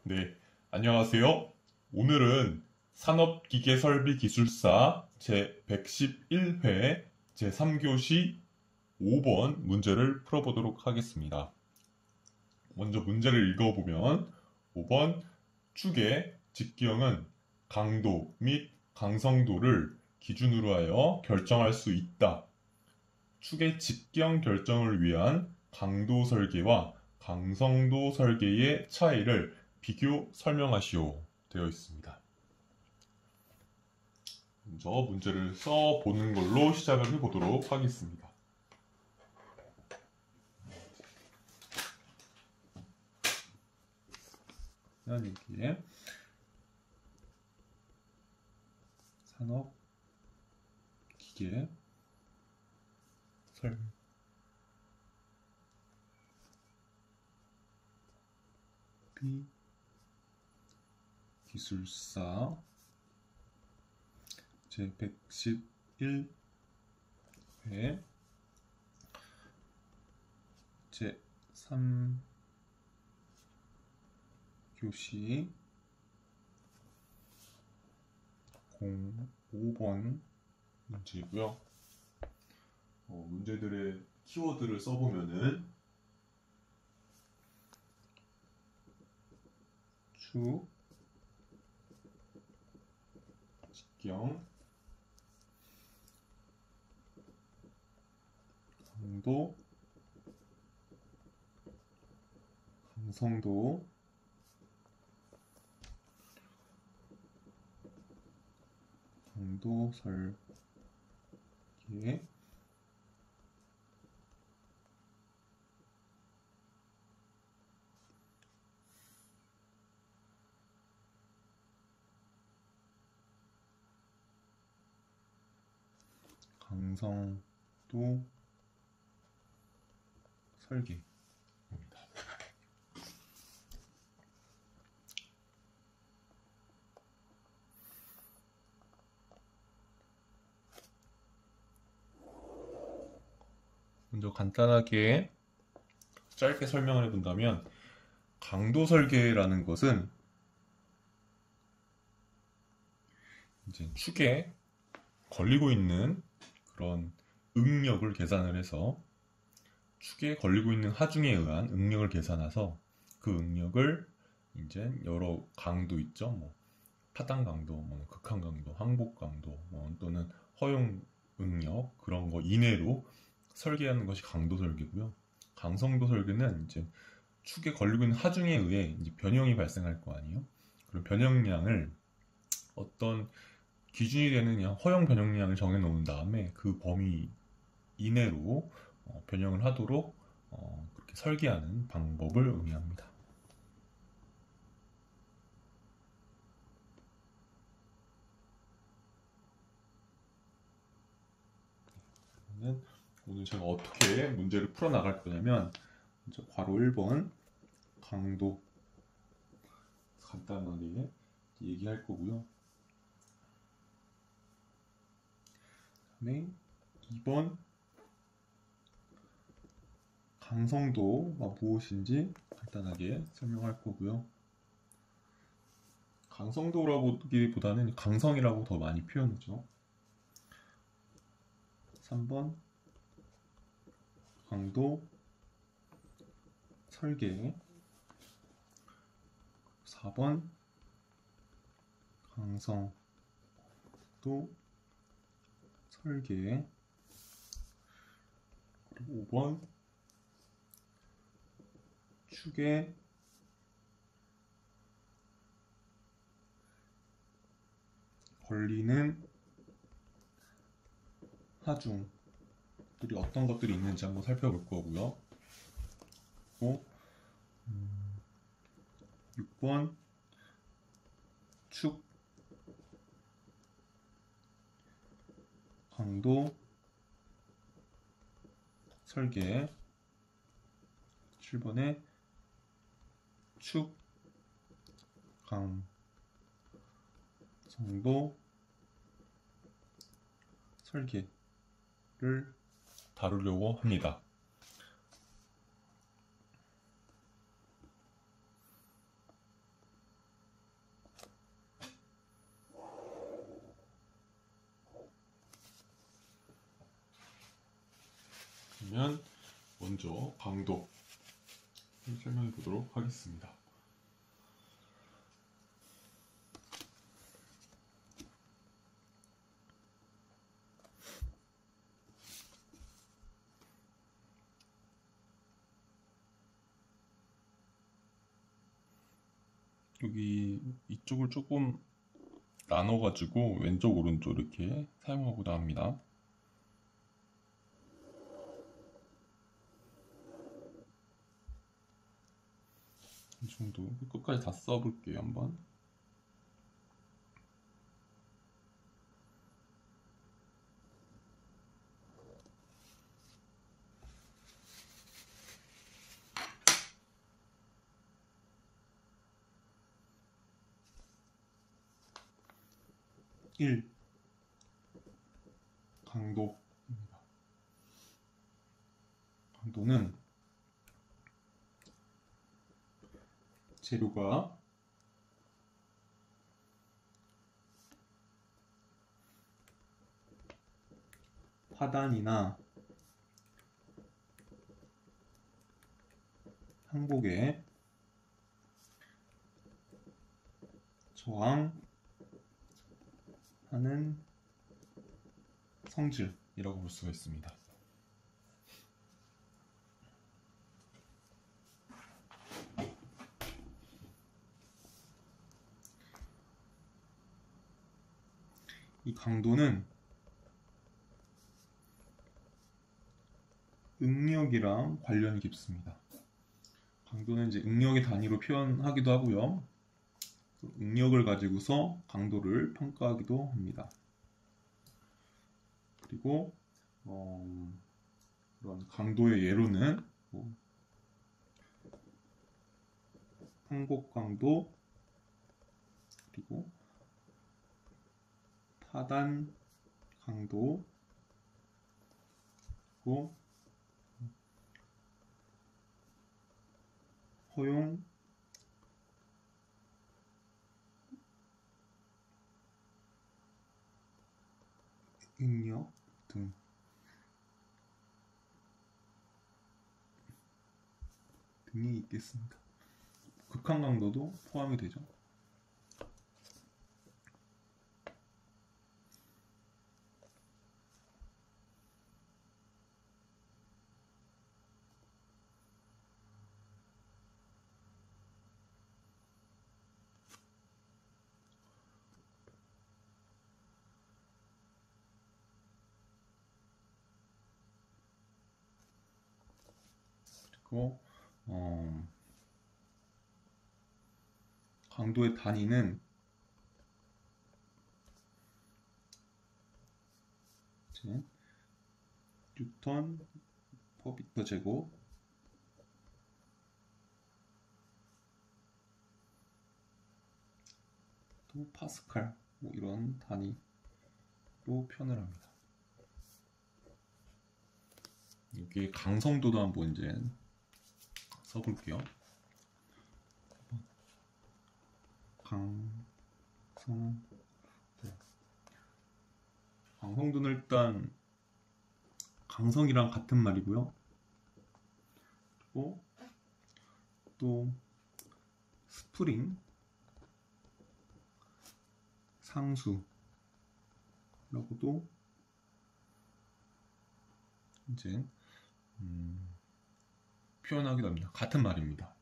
네, 안녕하세요. 오늘은 산업기계설비기술사 제111회 제3교시 5번 문제를 풀어보도록 하겠습니다. 먼저 문제를 읽어보면 5번 축의 직경은 강도 및 강성도를 기준으로 하여 결정할 수 있다. 축의 직경 결정을 위한 강도 설계와 강성도 설계의 차이를 비교 설명하시오 되어 있습니다. 먼저 문제를 써보는 걸로 시작을 해보도록 하겠습니다. 여기에 산업기계 설비기술사 제111회 제3교시 05번 문제고요. 문제들의 키워드를 써보면은 축, 직경, 강도, 강성도, 강도 설계, 강성도 설계입니다. 먼저 간단하게 짧게 설명을 해본다면 강도 설계라는 것은 이제 축에 걸리고 있는 그런 응력을 계산을 해서 축에 걸리고 있는 하중에 의한 응력을 계산해서 그 응력을 이제 여러 강도 있죠. 뭐 하단 강도, 뭐 극한 강도, 항복 강도, 또는 허용 응력 그런 거 이내로 설계하는 것이 강도 설계고요. 강성도 설계는 이제 축에 걸리고 있는 하중에 의해 이제 변형이 발생할 거 아니에요. 그럼 변형량을 어떤 기준이 되는 허용 변형량을 정해놓은 다음에 그 범위 이내로 변형을 하도록 그렇게 설계하는 방법을 의미합니다. 오늘 제가 어떻게 문제를 풀어나갈 거냐면 먼저 괄호 1번 강도 간단하게 얘기할 거고요. 다음에 2번 강성도가 무엇인지 간단하게 설명할 거고요. 강성도라고 보기보다는 강성이라고 더 많이 표현하죠. 3번 강도 설계, 4번 강성도 설계, 그리고 5번 축에 걸리는 하중들이 어떤 것들이 있는지 한번 살펴볼 거고요. 6번 축 강도 설계, 7번에 축 강성도 설계를 다루려고 합니다. 그러면 먼저 강도 설명해 보도록 하겠습니다. 여기 이쪽을 조금 나눠가지고 왼쪽 오른쪽 이렇게 사용하고자 합니다. 이 정도 끝까지 다 써볼게요. 한번. (1) 강도입니다. 강도는 재료가 파단이나 항복에 저항하는 성질이라고 볼 수가 있습니다. 이 강도는 응력이랑 관련이 깊습니다. 강도는 이제 응력의 단위로 표현하기도 하고요. 응력을 가지고서 강도를 평가하기도 합니다. 그리고 그런 강도의 예로는 항복 강도, 그리고 파단 강도, 그리고 허용 응력 등이 있겠습니다. 극한 강도도 포함이 되죠. 그리고 강도의 단위는 뉴턴 퍼 미터 제곱, 또 파스칼, 이런 단위로 표현을 합니다. 여기 강성도도 한번 이제 써볼게요. 강성도는 일단 강성이랑 같은 말이고요. 그리고 또 스프링 상수라고도 이제 표현하기도 합니다. 같은 말입니다.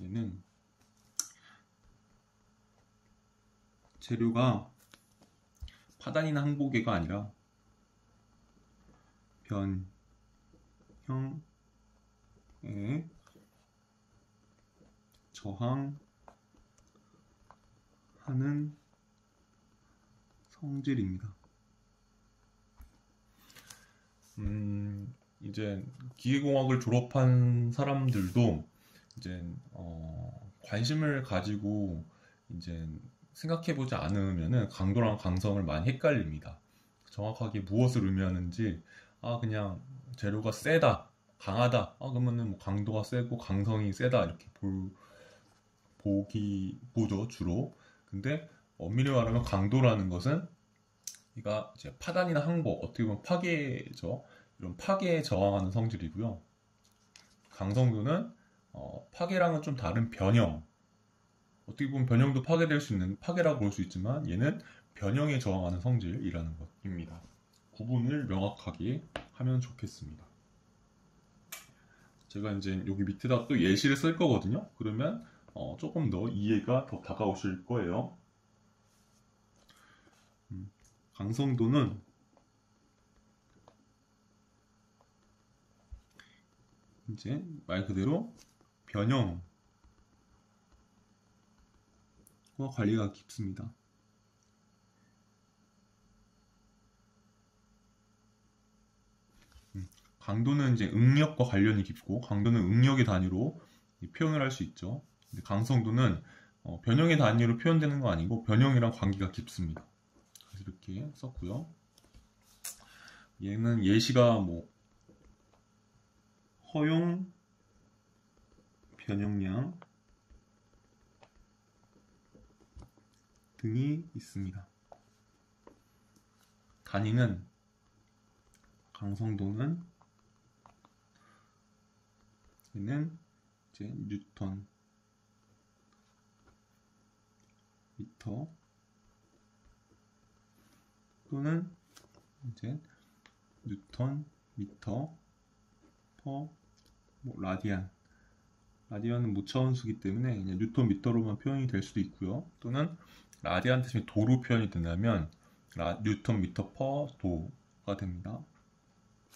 얘는 재료가 파단이나 항복계가 아니라 변형에 저항하는 성질입니다. 이제 기계공학을 졸업한 사람들도 이제 관심을 가지고 이제 생각해보지 않으면은 강도랑 강성을 많이 헷갈립니다. 정확하게 무엇을 의미하는지, 그냥 재료가 세다, 강하다, 그러면은 뭐 강도가 세고 강성이 세다 이렇게 보죠 주로. 근데 엄밀히 말하면 강도라는 것은 얘가 이제 파단이나 항복, 어떻게 보면 파괴죠. 이런 파괴에 저항하는 성질이고요. 강성도는 파괴랑은 좀 다른 변형. 어떻게 보면 변형도 파괴될 수 있는 파괴라고 볼 수 있지만 얘는 변형에 저항하는 성질이라는 것입니다. 구분을 명확하게 하면 좋겠습니다. 제가 이제 여기 밑에다 또 예시를 쓸 거거든요. 그러면 조금 더 이해가 더 다가오실 거예요. 강성도는 이제 말 그대로 변형과 관리가 깊습니다. 강도는 이제 응력과 관련이 깊고 강도는 응력의 단위로 표현을 할 수 있죠. 근데 강성도는 변형의 단위로 표현되는 거 아니고 변형이랑 관계가 깊습니다. 그래서 이렇게 썼고요. 얘는 예시가 뭐 허용, 변형량 등이 있습니다. 단위는 강성도는 얘는 이제 뉴턴 미터 또는 이제 뉴턴 미터 퍼 뭐 라디안. 라디안은 무차원수기 때문에 그냥 뉴턴 미터로만 표현이 될 수도 있고요. 또는 라디안 대신에 도로 표현이 된다면 뉴턴 미터 퍼 도가 됩니다.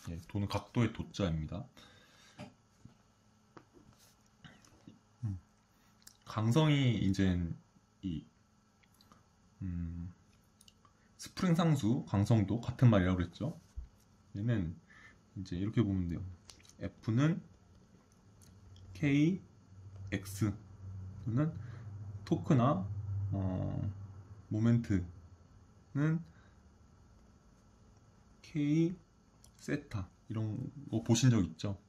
예, 도는 각도의 도자입니다. 강성이 이제 이 스프링 상수 강성도 같은 말이라고 그랬죠. 얘는 이제 이렇게 보면 돼요. F는 K, X 또는 토크나 모멘트는 K, 세타 이런 거 보신 적 있죠?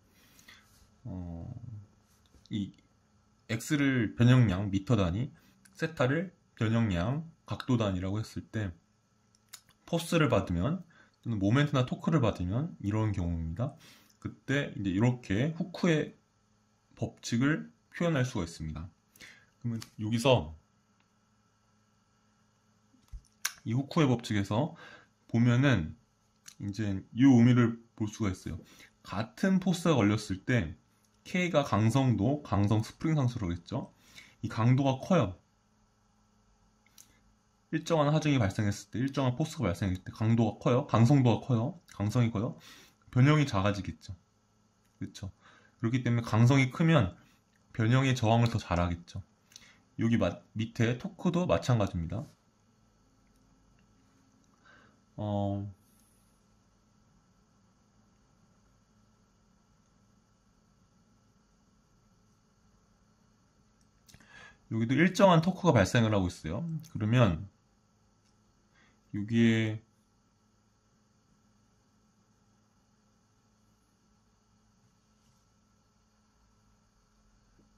이 X를 변형량 미터 단위, 세타를 변형량 각도 단위라고 했을 때 포스를 받으면 또는 모멘트나 토크를 받으면 이런 경우입니다. 그때 이제 이렇게 후크의 법칙을 표현할 수가 있습니다. 그러면 여기서 이 후크의 법칙에서 보면은 이제 이 의미를 볼 수가 있어요. 같은 포스가 걸렸을 때 K가 강성도, 강성 스프링 상수라고 했죠. 이 강도가 커요. 일정한 하중이 발생했을 때, 일정한 포스가 발생했을 때 강도가 커요. 강성도가 커요. 강성이 커요. 변형이 작아지겠죠. 그렇죠. 그렇기 때문에 강성이 크면 변형의 저항을 더 잘하겠죠. 여기 밑에 토크도 마찬가지입니다. 여기도 일정한 토크가 발생을 하고 있어요. 그러면 여기에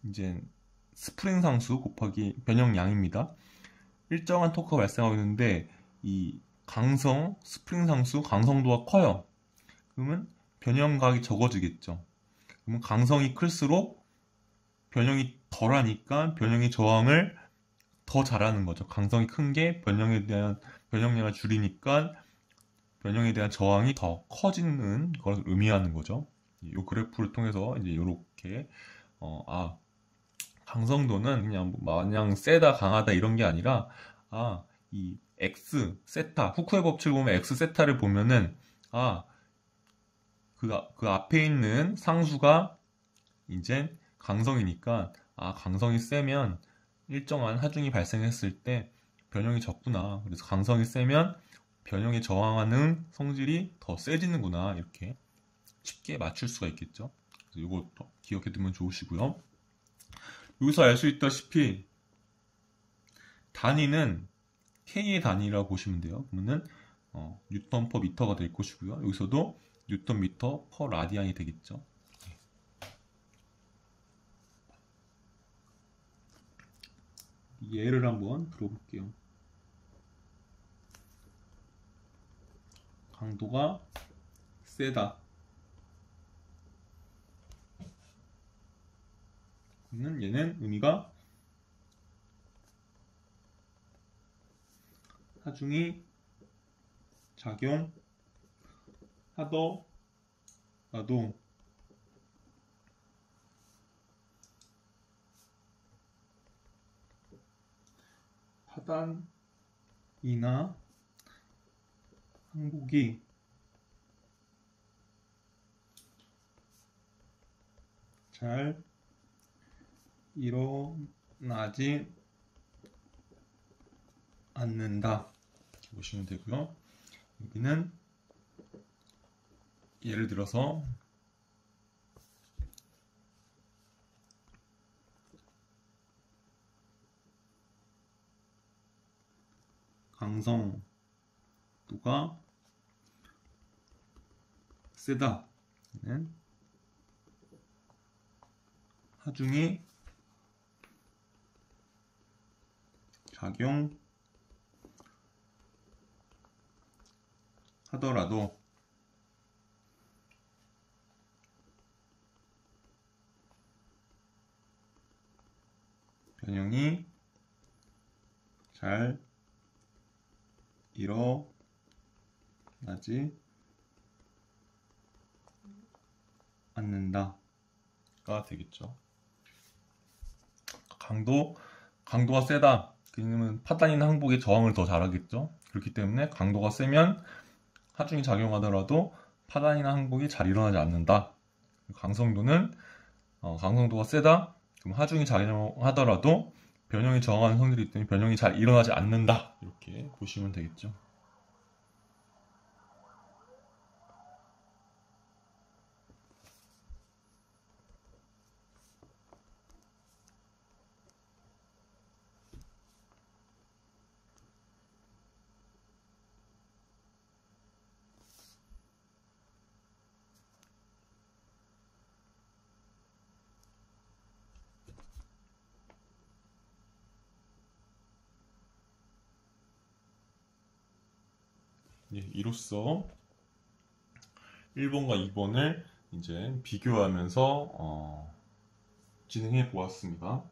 이제 스프링 상수 곱하기 변형량입니다. 일정한 토크가 발생하고 있는데 이 강성, 스프링 상수, 강성도가 커요. 그러면 변형각이 적어지겠죠. 그러면 강성이 클수록 변형이 덜하니까 변형의 저항을 더 잘하는 거죠. 강성이 큰 게 변형에 대한 변형량을 줄이니까 변형에 대한 저항이 더 커지는 걸 의미하는 거죠. 이 그래프를 통해서 이제 이렇게 강성도는 그냥 마냥 세다 강하다 이런 게 아니라 이 X 세타 후크의 법칙을 보면 X 세타를 보면은 그 앞에 있는 상수가 이제 강성이니까 강성이 세면 일정한 하중이 발생했을 때 변형이 적구나. 그래서 강성이 세면 변형에 저항하는 성질이 더 세지는구나. 이렇게 쉽게 맞출 수가 있겠죠. 그래서 이거 기억해 두면 좋으시고요. 여기서 알 수 있다시피 단위는 K의 단위라고 보시면 돼요. 그러면은 뉴턴 퍼 미터가 될 것이고요. 여기서도 뉴턴 미터 퍼 라디안이 되겠죠. 예를 한번 들어볼게요. 강도가 세다. 그러면 얘는 의미가 하중이 작용하더라도 파단이나 항복이 잘 일어나지 않는다. 이렇게 보시면 되고요. 여기는 예를 들어서 강성도가 세다. 는 하중이 작용하더라도 변형이 잘 일어나지 않는다가 되겠죠. 강도가 세다. 그러면 파단이나 항복의 저항을 더 잘하겠죠. 그렇기 때문에 강도가 세면 하중이 작용하더라도 파단이나 항복이 잘 일어나지 않는다. 강성도는 강성도가 세다. 그럼 하중이 작용하더라도 변형이 저항하는 성질이 있기 때문에 변형이 잘 일어나지 않는다. 이렇게 보시면 되겠죠. 이로써 1번과 2번을 이제 비교하면서 진행해 보았습니다.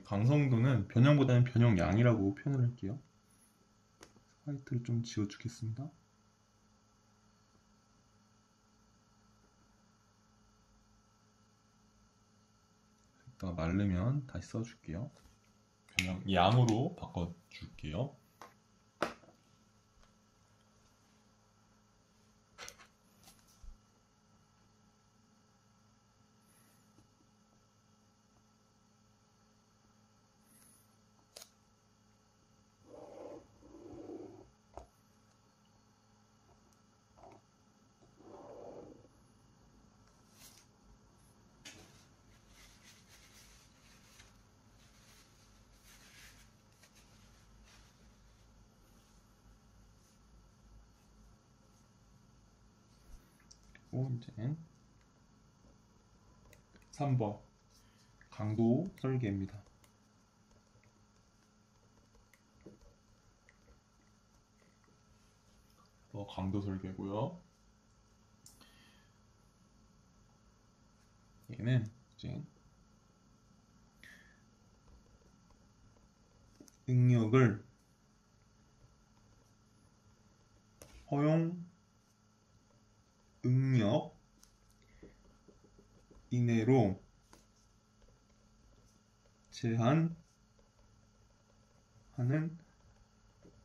강성도는 변형보다는 변형량이라고 표현을 할게요. 화이트를 좀 지워주겠습니다. 이따가 마르면 다시 써줄게요. 변형량으로 바꿔줄게요. 그리고 이제 3번 강도 설계입니다. 강도 설계고요. 얘는 이제 응력을 허용 응력 이내로 제한하는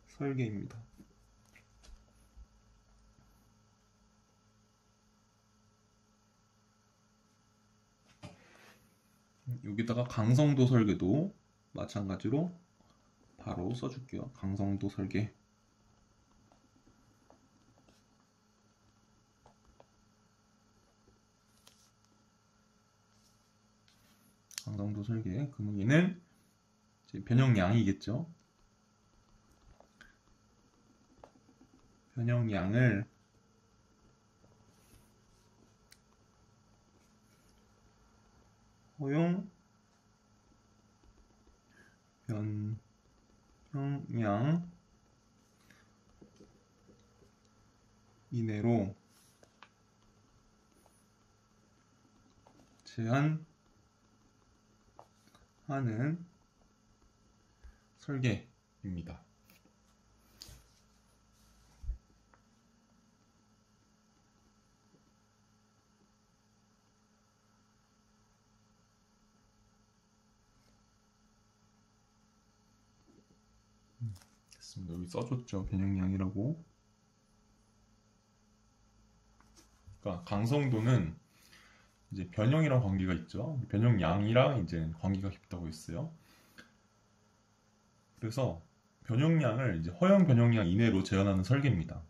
설계입니다. 여기다가 강성도 설계도 마찬가지로 바로 써줄게요. 강성도 설계. 강성도 설계. 그러면 얘는 이제 변형량이겠죠. 변형량을 허용 변형량 이내로 제한하는 설계입니다. 됐습니다. 여기 써줬죠. 변형량이라고. 그러니까 강성도는 이제 변형이랑 관계가 있죠. 변형량이랑 이제 관계가 깊다고 했어요. 그래서 변형량을 이제 허용 변형량 이내로 제한하는 설계입니다.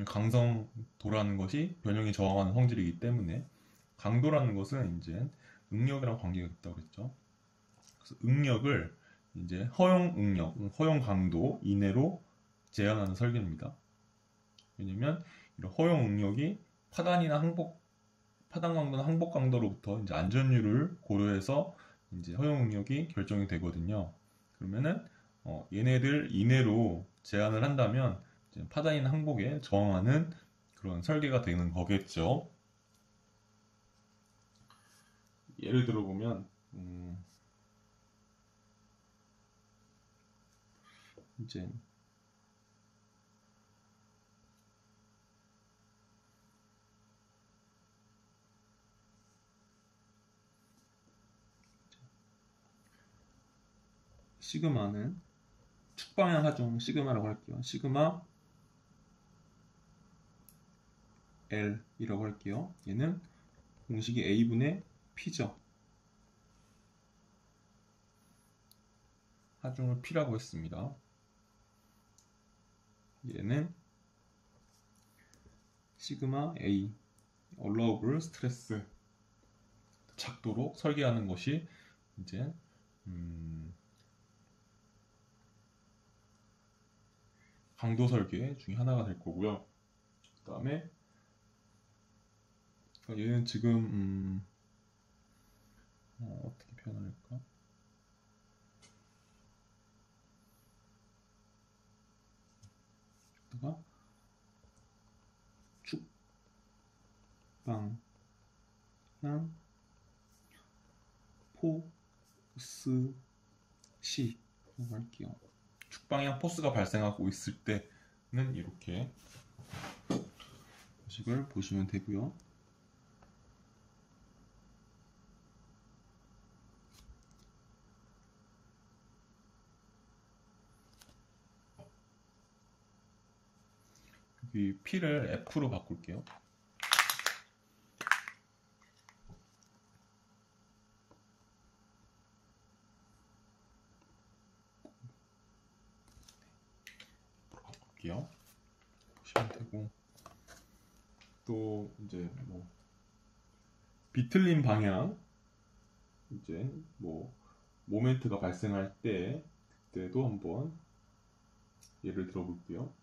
강성도라는 것이 변형에 저항하는 성질이기 때문에 강도라는 것은 이제 응력이랑 관계가 있다고 했죠. 그래서 응력을 이제 허용 응력, 허용 강도 이내로 제한하는 설계입니다. 왜냐면 이런 허용 응력이 파단이나 파단 강도나 항복 강도로부터 이제 안전율을 고려해서 이제 허용 응력이 결정이 되거든요. 그러면은 얘네들 이내로 제한을 한다면 이제 파단이나 항복에 저항하는 그런 설계가 되는 거겠죠. 예를 들어 보면 이제 시그마는 축방향 하중 시그마라고 할게요. 시그마 L이라고 할게요. 얘는 공식이 A분의 P죠. 하중을 P라고 했습니다. 얘는 시그마 A allowable 스트레스 작도로 설계하는 것이 이제 강도 설계 중에 하나가 될 거고요. 그 다음에 얘는 지금 어떻게 표현할까? 여기다가 축방향 포스 C라고 할게요. 축방향 포스가 발생하고 있을 때는 이렇게 식을 보시면 되고요. 여기 P를 F로 바꿀게요. 보시면 되고, 또 이제 뭐 비틀린 방향 이제 뭐 모멘트가 발생할 때 그때도 한번 예를 들어 볼게요.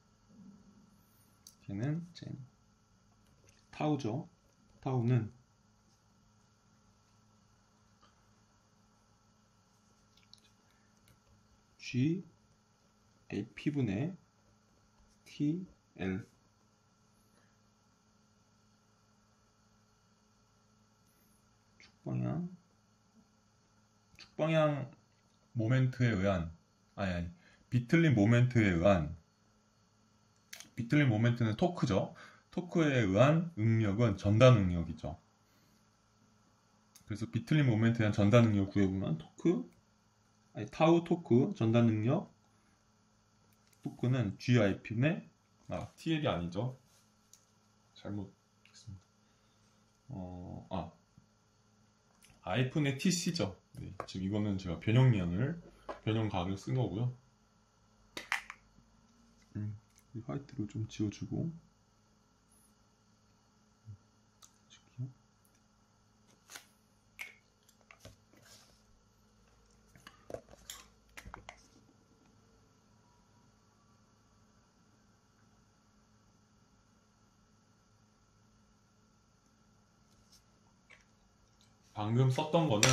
걔는 이제 타우죠. 타우는 G AP분의 TL 축방향 모멘트에 의한 비틀린 모멘트는 토크죠. 토크에 의한 응력은 전단 응력이죠. 그래서 비틀린 모멘트에 의한 전단 응력 구해보면 타우 토크 전단 응력 토크는 GIP분의 TL이 아니죠. 잘못했습니다. I분의 TC죠. 네, 지금 이거는 제가 변형각을 쓴 거고요. 화이트로 좀 지워주고 방금 썼던 거는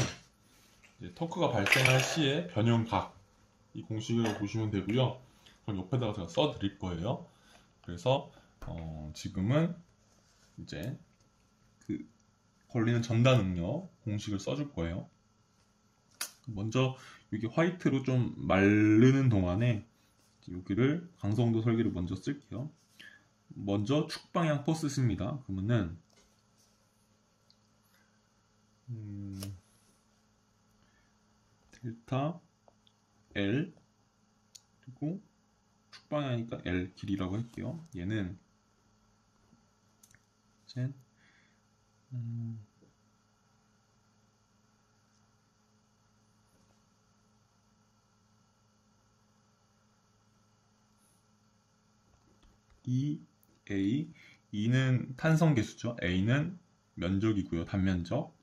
이제 토크가 발생할 시에 변형각 이 공식을 보시면 되고요. 그럼 옆에다가 제가 써 드릴 거예요. 그래서 지금은 이제 그 걸리는 전단 응력 공식을 써줄 거예요. 먼저 여기 화이트로 좀 마르는 동안에 여기를 강성도 설계를 먼저 쓸게요. 먼저 축방향 포스입니다. 그러면은 델타 L 그리고 축방향이니까 L 길이라고 할게요. 얘는 이제 A, E는 탄성 계수죠. A는 면적이고요. 단면적.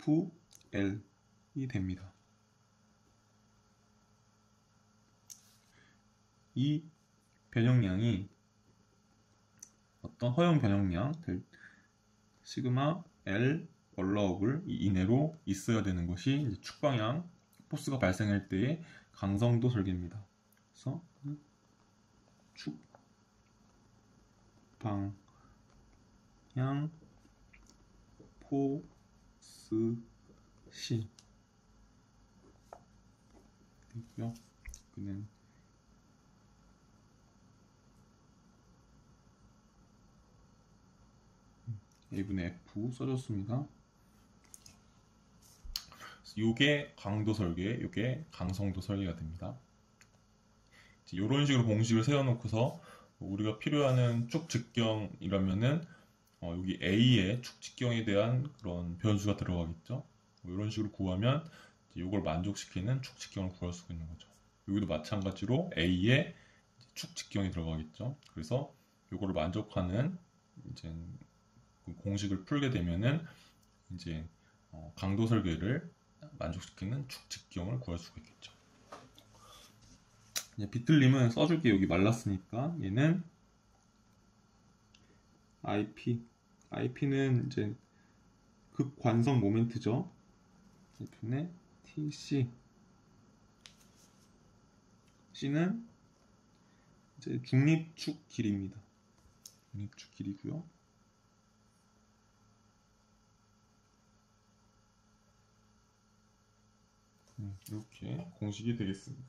FL이 됩니다. 이 변형량이 어떤 허용 변형량 시그마 L 얼라우블 이내로 있어야 되는 것이 축방향 포스가 발생할 때의 강성도 설계입니다. 그래서 축방향 포스 C 되고요. 그는 A분의 F 써줬습니다. 요게 강도 설계, 요게 강성도 설계가 됩니다. 이런 식으로 공식을 세워놓고서 우리가 필요하는 축 직경이라면은 여기 A의 축 직경에 대한 그런 변수가 들어가겠죠. 이런 식으로 구하면 이걸 만족시키는 축 직경을 구할 수가 있는 거죠. 여기도 마찬가지로 A의 축 직경이 들어가겠죠. 그래서 이거를 만족하는 이제 공식을 풀게 되면은 이제 강도 설계를 만족시키는 축 직경을 구할 수가 있겠죠. 이제 비틀림은 써줄게. 여기 말랐으니까 얘는 IP는 이제 극관성 모멘트죠. F분의 TC C는 이제 중립축 길이입니다. 중립축 길이고요. 이렇게 공식이 되겠습니다.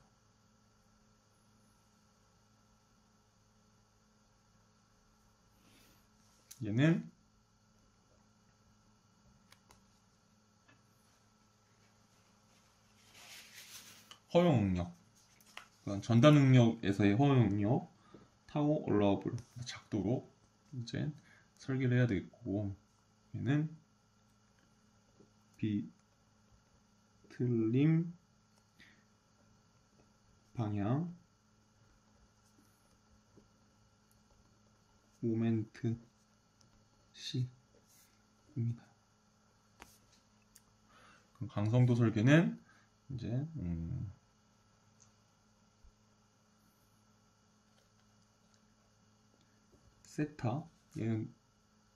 얘는 허용 응력, 그러니까 전단 응력에서의 허용 응력, 타워 얼라우블 작도로 이제 설계를 해야 되겠고, 얘는 비틀림 방향 모멘트 C입니다. 그럼 강성도 설계는 이제 세타, 얘는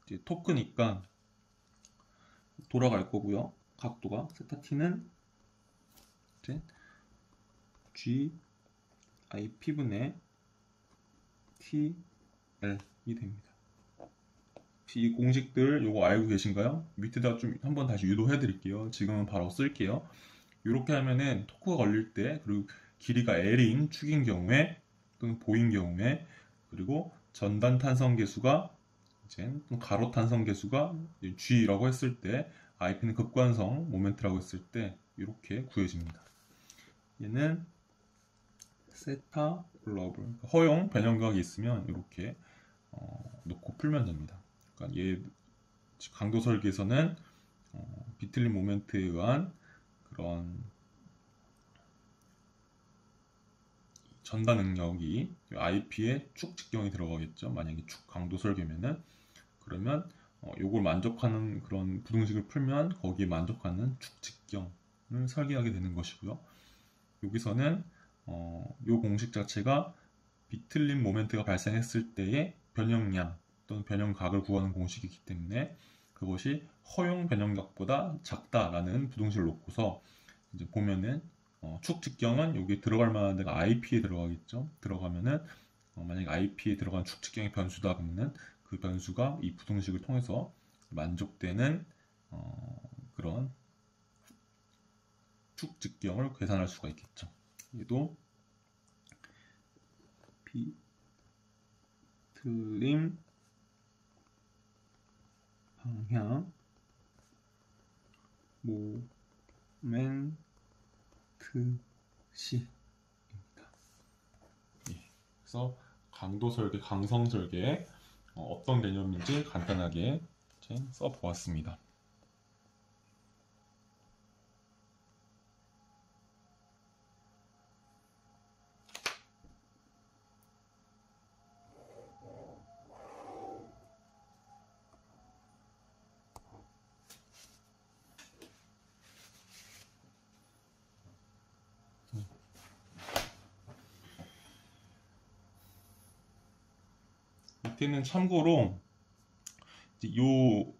이제 토크니까 돌아갈 거고요. 각도가 세타 t는 이제 GIP분의 TL이 됩니다. 혹시 이 공식들 요거 알고 계신가요? 밑에다 좀 한번 다시 유도해 드릴게요. 지금은 바로 쓸게요. 이렇게 하면은 토크가 걸릴 때, 그리고 길이가 L인 축인 경우에 또는 보인 경우에, 그리고 전단 탄성 계수가 이제 가로 탄성 계수가 G라고 했을 때, IP는 극관성 모멘트라고 했을 때 이렇게 구해집니다. 얘는 세타 글로벌 허용 변형각이 있으면 이렇게 놓고 풀면 됩니다. 그러니까 얘 강도 설계에서는 비틀림 모멘트에 의한 그런 전단 능력이 IP의 축 직경이 들어가겠죠. 만약에 축 강도 설계면은, 그러면 요걸 만족하는 그런 부등식을 풀면 거기에 만족하는 축 직경을 설계하게 되는 것이고요. 여기서는 요 공식 자체가 비틀림 모멘트가 발생했을 때의 변형량 또는 변형각을 구하는 공식이기 때문에 그것이 허용 변형각보다 작다라는 부등식을 놓고서 이제 보면은 축 직경은 여기 들어갈 만한 데가 IP에 들어가겠죠. 들어가면은 만약에 IP에 들어간 축 직경의 변수다 그러면은 그 변수가 이 부등식을 통해서 만족되는 그런 축 직경을 계산할 수가 있겠죠. 얘도 비트림 방향 모멘트 시입니다. 예, 그래서 강도 설계, 강성 설계 어떤 개념인지 간단하게 써보았습니다. 밑에는 참고로 요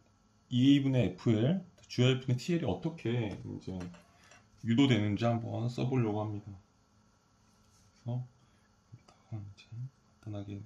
2a분의 fl, GR분의 TL이 어떻게 이제 유도되는지 한번 써보려고 합니다. 그래서 여기다가 이제 간단하게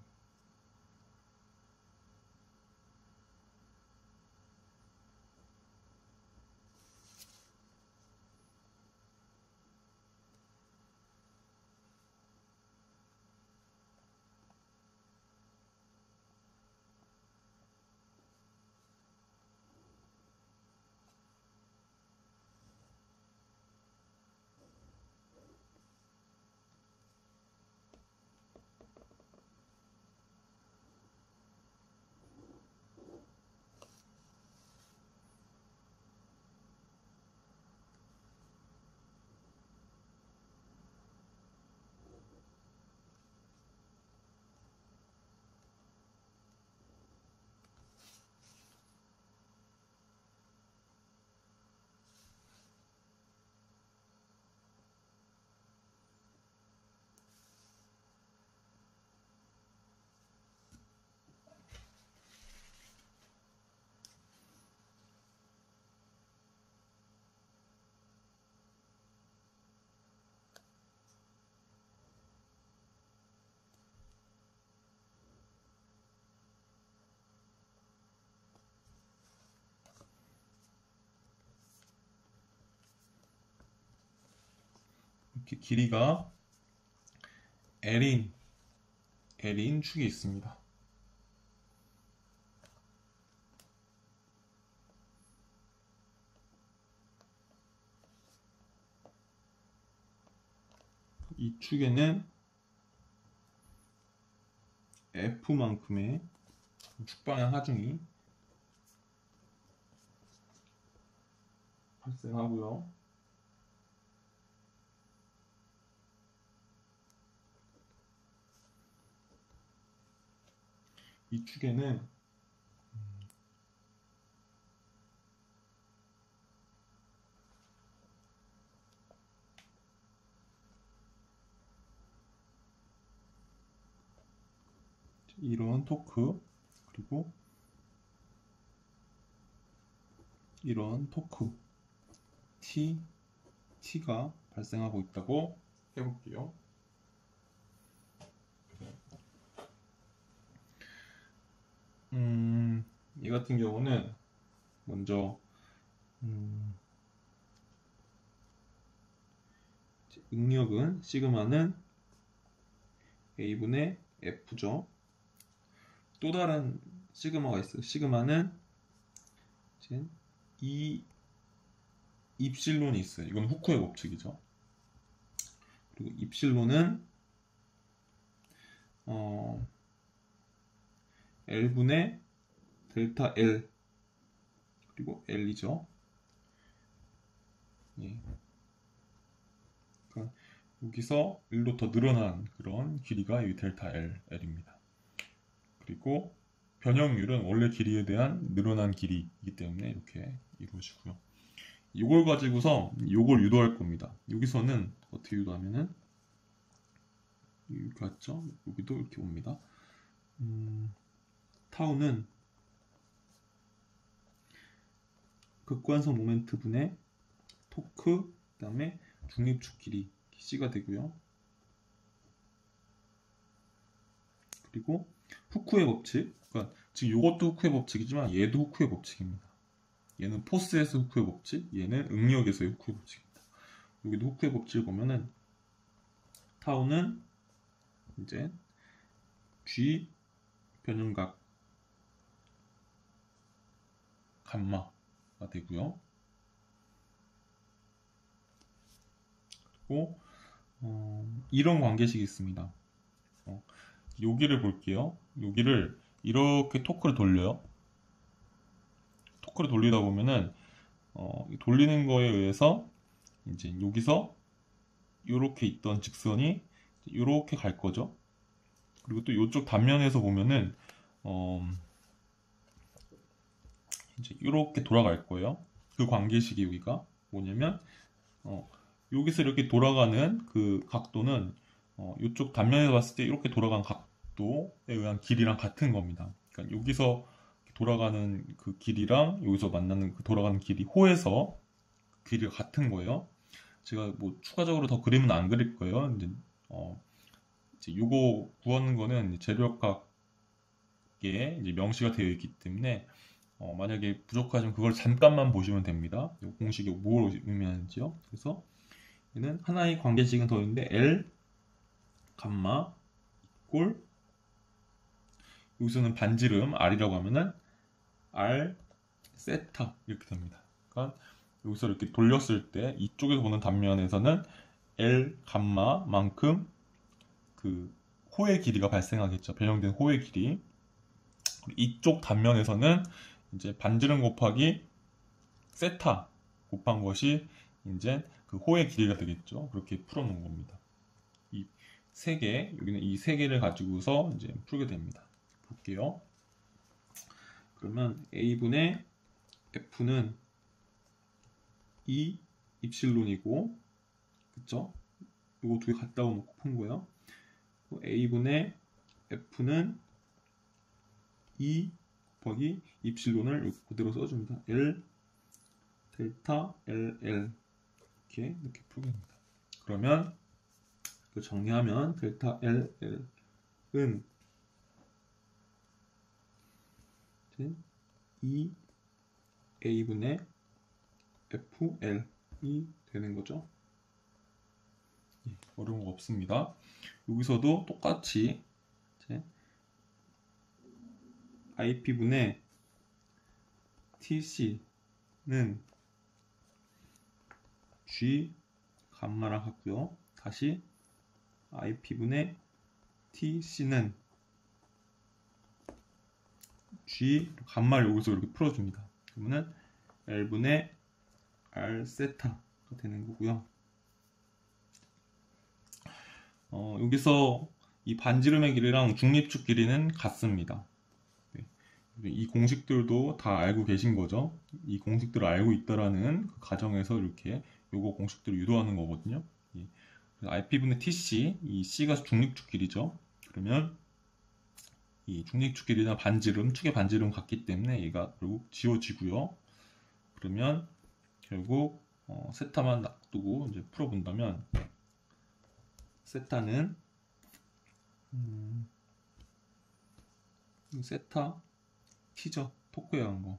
이렇게 길이가 L인 축이 있습니다. 이 축에는 F만큼의 축방향 하중이 발생하고요. 이 축에는 이런 토크 그리고 이런 토크 T가 발생하고 있다고 해볼게요. 이 같은 경우는 먼저 응력은 시그마는 A분의 F죠. 또 다른 시그마가 있어요. 시그마는 이 입실론이 있어요. 이건 후크의 법칙이죠. 그리고 입실론은 L분의 델타 L 그리고 L이죠. 예. 그러니까 여기서 1로 더 늘어난 그런 길이가 이 델타 L입니다. 그리고 변형률은 원래 길이에 대한 늘어난 길이이기 때문에 이렇게 이루어지고요. 이걸 가지고서 이걸 유도할 겁니다. 여기서는 어떻게 유도하면은 여기 같죠? 여기도 이렇게 옵니다. 타우는 극관성 모멘트 분의 토크, 그 다음에 중립축 길이 C가 되고요. 그리고 후쿠의 법칙, 그러니까 지금 이것도 후쿠의 법칙이지만 얘도 후쿠의 법칙입니다. 얘는 포스에서 후쿠의 법칙, 얘는 응력에서의 후쿠의 법칙입니다. 여기도 후쿠의 법칙을 보면은 타우는 이제 G 변형각 감마가 되고요. 그리고 이런 관계식이 있습니다. 여기를 볼게요. 여기를 이렇게 토크를 돌려요. 토크를 돌리다 보면은 돌리는 거에 의해서 이제 여기서 이렇게 있던 직선이 이렇게 갈 거죠. 그리고 또 이쪽 단면에서 보면은 이제 이렇게 돌아갈 거예요. 그 관계식이 여기가 뭐냐면 여기서 이렇게 돌아가는 그 각도는 이쪽 단면에서 봤을 때 이렇게 돌아간 각도에 의한 길이랑 같은 겁니다. 그러니까 여기서 돌아가는 그 길이랑 여기서 만나는 그 돌아가는 길이 호에서 그 길이가 같은 거예요. 제가 뭐 추가적으로 더 그림은 안 그릴 거예요. 이제 요거 구하는 거는 재료역학에 이제 명시가 되어 있기 때문에 만약에 부족하시면 그걸 잠깐만 보시면 됩니다. 이 공식이 뭘 의미하는지요. 그래서 얘는 하나의 관계식은 더 있는데 L 감마 이꼴 여기서는 반지름 R이라고 하면은 R 세타 이렇게 됩니다. 그러니까 여기서 이렇게 돌렸을 때 이쪽에서 보는 단면에서는 L 감마만큼 그 호의 길이가 발생하겠죠. 변형된 호의 길이. 이쪽 단면에서는 이제 반지름 곱하기 세타 곱한 것이 이제 그 호의 길이가 되겠죠. 그렇게 풀어놓은 겁니다. 이 세 개, 여기는 이 세 개를 가지고서 이제 풀게 됩니다. 볼게요. 그러면 A분의 F는 2 입실론이고, 그쵸? 이거 두 개 갖다 놓고 푼 거예요. A분의 F는 2 곱하기 입실론을 그대로 써줍니다. L 델타 LL 이렇게 풀게 됩니다. 그러면 정리하면 델타 LL은 2A분의 FL이 되는 거죠. 어려운 거 없습니다. 여기서도 똑같이 IP분의 TC는 G 감마랑 같고요. 다시 IP분의 TC는 G 감마를 여기서 이렇게 풀어줍니다. 그러면은 L분의 R 세타가 되는 거고요. 여기서 이 반지름의 길이랑 중립축 길이는 같습니다. 이 공식들도 다 알고 계신 거죠. 이 공식들을 알고 있다라는 그 가정에서 이렇게 요거 공식들을 유도하는 거거든요. IP분의 TC, 이 C가 중립축 길이죠. 그러면 이 중립축 길이나 반지름, 축의 반지름 같기 때문에 얘가 결국 지워지고요. 그러면 결국 세타만 놔두고 이제 풀어본다면 세타는 세타 T죠. 토크에 한 거.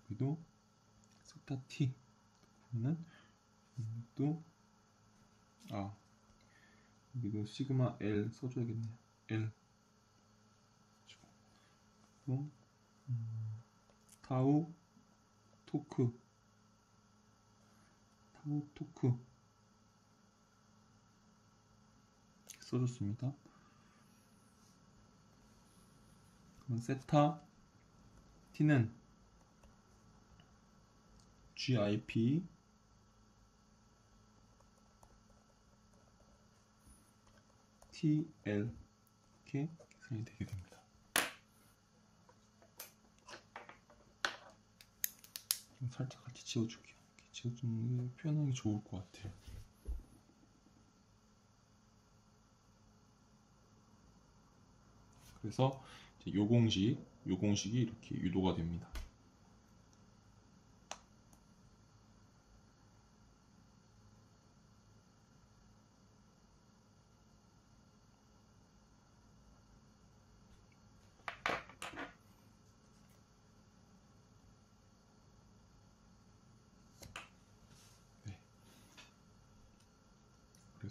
여기도 세타 T. 그러면 또 여기도 시그마 L 써줘야겠네요. L. 또 타우 토크. 타우 토크 써줬습니다. 그럼 세타 T는 GIP TL 이렇게 계산이 되게 됩니다. 좀 살짝 같이 지워줄게요. 지워주는 게 표현하기 좋을 것 같아요. 그래서 요 공식이 이렇게 유도가 됩니다.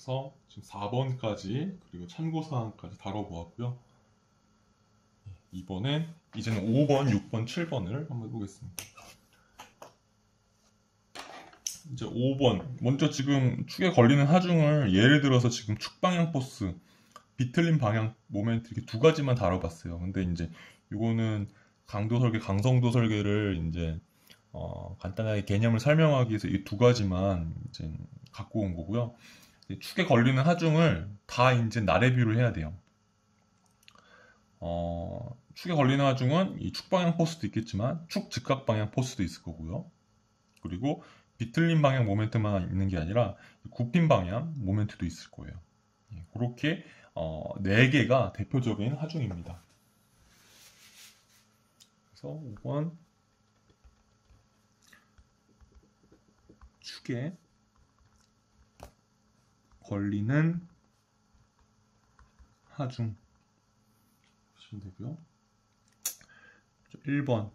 그래서 지금 4번까지 그리고 참고사항까지 다뤄보았고요. 이번엔 이제는 5번, 6번, 7번을 한번 해보겠습니다. 이제 5번 먼저 지금 축에 걸리는 하중을 예를 들어서 지금 축방향 포스, 비틀림 방향 모멘트 이렇게 두 가지만 다뤄봤어요. 근데 이제 이거는 강도 설계, 강성도 설계를 이제 간단하게 개념을 설명하기 위해서 이 두 가지만 이제 갖고 온 거고요. 축에 걸리는 하중을 다 이제 나래뷰를 해야 돼요. 축에 걸리는 하중은 이 축방향 포스도 있겠지만 축 즉각 방향 포스도 있을 거고요. 그리고 비틀림 방향 모멘트만 있는 게 아니라 굽힌 방향 모멘트도 있을 거예요. 그렇게 4개가 대표적인 하중입니다. 그래서 5번 축에 걸리는 하중 보시면 되고요. 1번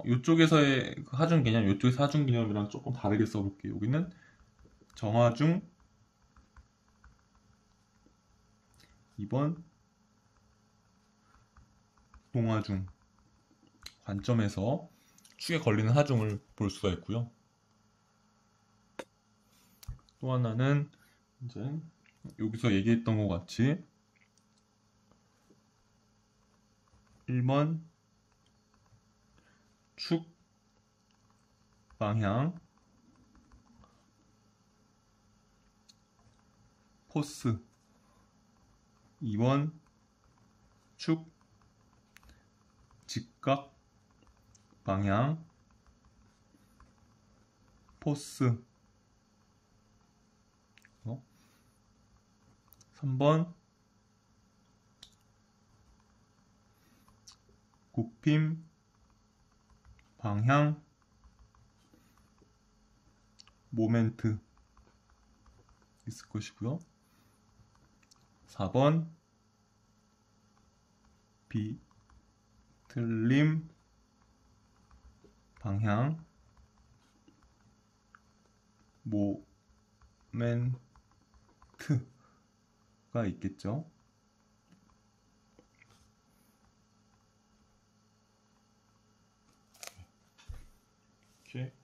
이쪽에서의 그 하중 개념, 이쪽에서 하중 개념이랑 조금 다르게 써볼게요. 여기는 정하중, 2번 동하중 관점에서 축에 걸리는 하중을 볼 수가 있고요. 또 하나는 이제 여기서 얘기했던 것 같이 1번 축 방향 포스, 2번 축 직각 방향 포스, 3번 굽힘 방향 모멘트 있을 것이고요. 4번 비틀림 방향 모멘트가 있겠죠. 이렇게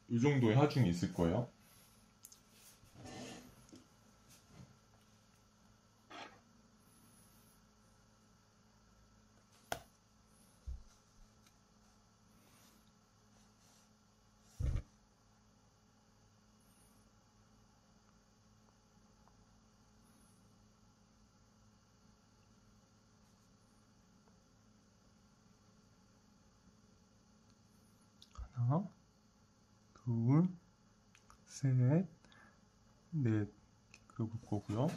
이 정도의 하중이 있을 거예요. 하나, 둘, 셋, 넷 그려볼 거고요.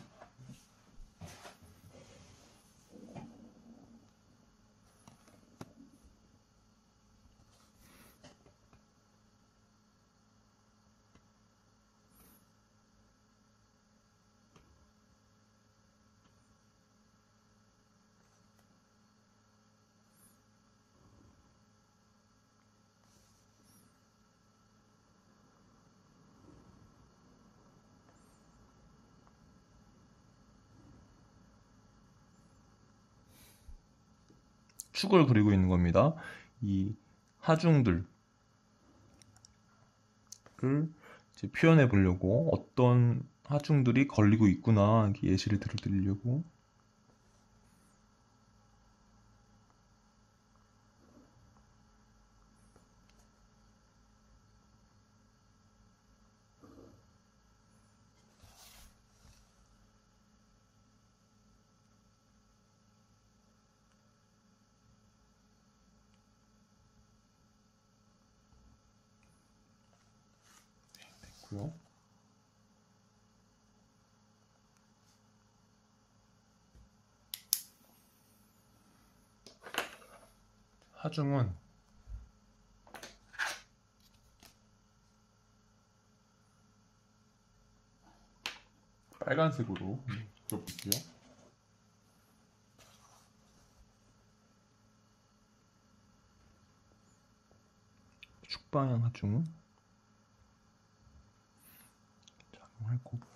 축을 그리고 있는 겁니다. 이 하중들을 이제 표현해 보려고 어떤 하중들이 걸리고 있구나 이렇게 예시를 들어드리려고. 됐고요. 하중은 빨간색으로 그려볼게요. 축방향 하중. 자, 할 거고.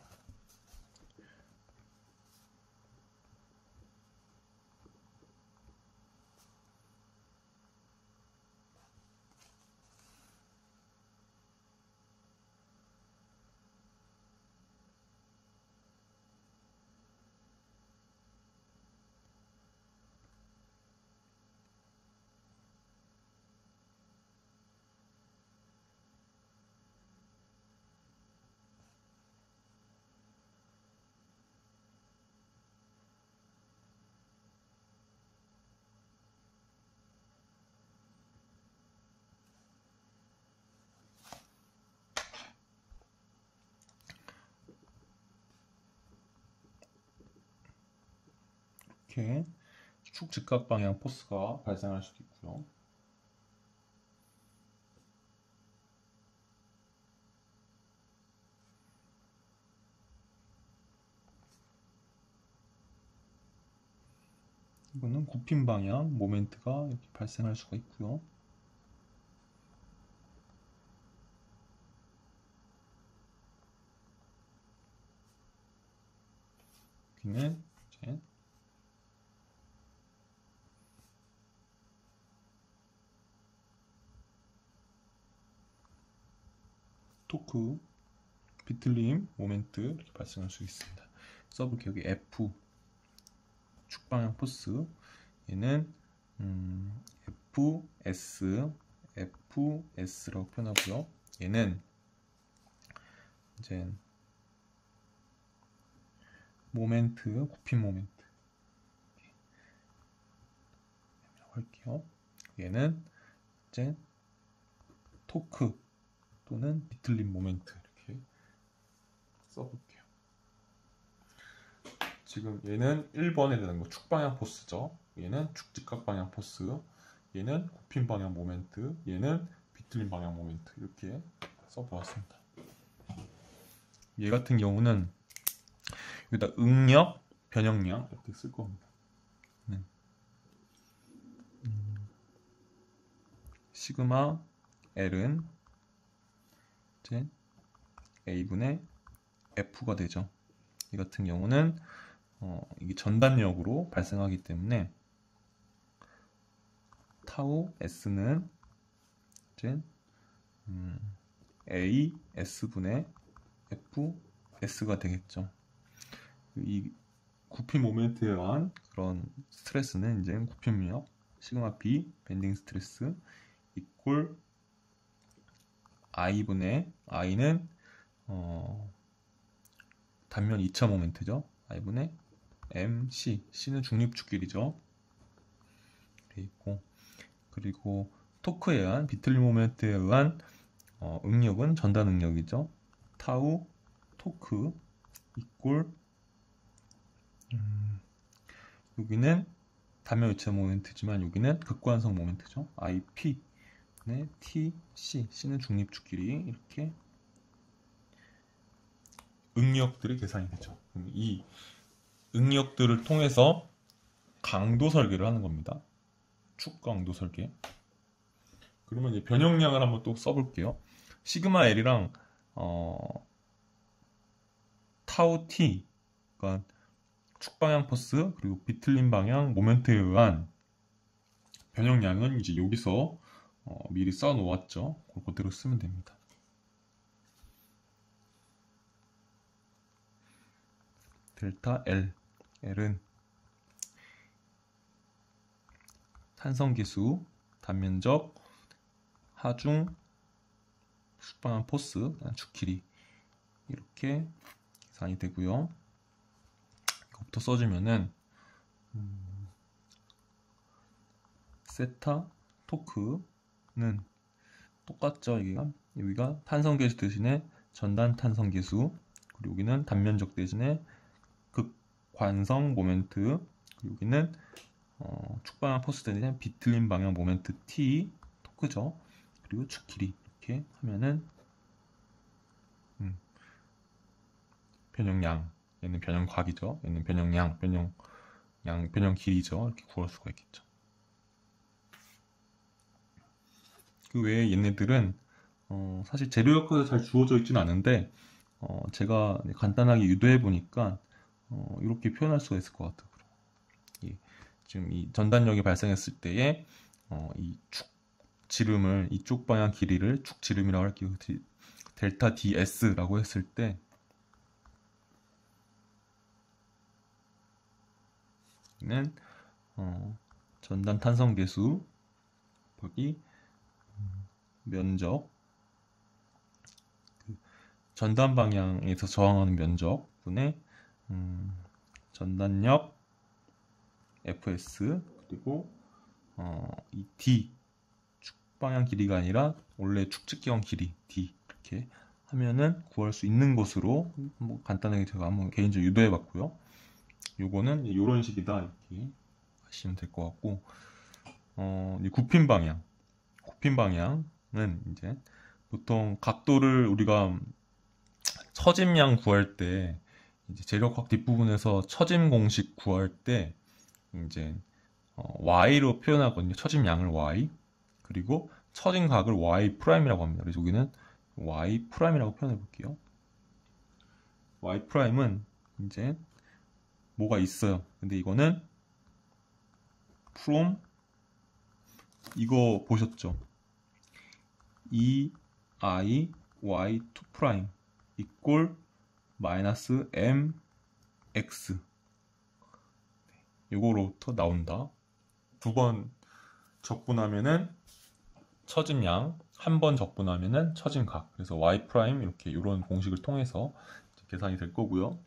이렇게 축 직각 방향 포스가 발생할 수도 있고요. 이거는 굽힌 방향 모멘트가 이렇게 발생할 수가 있고요. 여기는 이제 토크 비틀림 모멘트 이렇게 발생할 수 있습니다. 써볼게요. 여기 F 축방향 포스, 얘는 FS라고 표현하고요. 얘는 이제 모멘트, 굽힌 모멘트 할게요. 얘는 이제 토크 또는 비틀림 모멘트 이렇게 써볼게요. 지금 얘는 1번에 되는 거 축방향 포스죠. 얘는 축직각 방향 포스, 얘는 굽힌 방향 모멘트, 얘는 비틀림 방향 모멘트 이렇게 써보았습니다. 얘 같은 경우는 여기다 응력, 변형량 이렇게 쓸 겁니다. 시그마 L은 이제 A분의 F가 되죠. 이 같은 경우는 이게 전단력으로 발생하기 때문에 타우 S는 이제 A S분의 F S가 되겠죠. 이 굽힌 모멘트에 의한 그런 스트레스는 이제 굽힘력 시그마 B 밴딩 스트레스 이꼴 I분의 I는 단면 2차 모멘트죠. I분의 MC, C는 중립축길이죠. 그리고 토크에 의한 비틀림 모멘트에 의한 응력은 전단 응력이죠. 타우 토크 이꼴 여기는 단면 2차 모멘트지만 여기는 극관성 모멘트죠. IP 네, T, C, C는 중립축길이 이렇게 응력들이 계산이 되죠. 이 응력들을 통해서 강도 설계를 하는 겁니다. 축 강도 설계. 그러면 이제 변형량을 한번 또 써볼게요. 시그마 L이랑 타우 T, 그러니까 축 방향 포스 그리고 비틀림 방향 모멘트에 의한 변형량은 이제 여기서 미리 써 놓았죠. 그대로 쓰면 됩니다. 델타 L, L은 탄성계수, 단면적, 하중, 축방향 포스, 축 길이 이렇게 계산이 되고요. 이것부터 써주면은 세타 토크는 똑같죠. 여기가 탄성계수 대신에 전단 탄성계수, 그리고 여기는 단면적 대신에 극관성 모멘트, 그리고 여기는 축방향 포스 대신에 비틀림 방향 모멘트 T 토크죠. 그리고 축 길이 이렇게 하면은 변형량, 얘는 변형각이죠. 얘는 변형량, 변형 길이죠. 이렇게 구할 수가 있겠죠. 그 외에 얘네들은 사실 재료 역할이 잘 주어져 있지는 않은데 제가 간단하게 유도해 보니까 이렇게 표현할 수가 있을 것 같아요. 예, 지금 이 전단력이 발생했을 때에 이 축 지름을 이쪽 방향 길이를 축 지름이라고 할게요. 델타 ds라고 했을 때 는 전단 탄성 계수 여기 면적 전단 방향에서 저항하는 면적 분의 전단력 fs 그리고 이 d 축 방향 길이가 아니라 원래 축직경 길이 d 이렇게 하면은 구할 수 있는 것으로 뭐 간단하게 제가 한번 개인적으로 유도해 봤고요. 요거는 이런 식이다 이렇게 하시면 될 것 같고 굽힌 방향은 이제 보통 각도를 우리가 처짐량 구할 때 이제 재력학 뒷부분에서 처짐 공식 구할 때 이제 y로 표현하거든요. 처짐량을 y 그리고 처짐각을 y 프라임이라고 합니다. 그래서 여기는 y 프라임이라고 표현해 볼게요. y 프라임은 이제 뭐가 있어요. 근데 이거는 from 이거 보셨죠? e i y 2 프라임 이꼴 마이너스 m x 이거로부터 나온다. 두 번 적분하면은 처짐량, 한 번 적분하면은 처짐각. 그래서 y 프라임 이렇게 이런 공식을 통해서 계산이 될 거고요.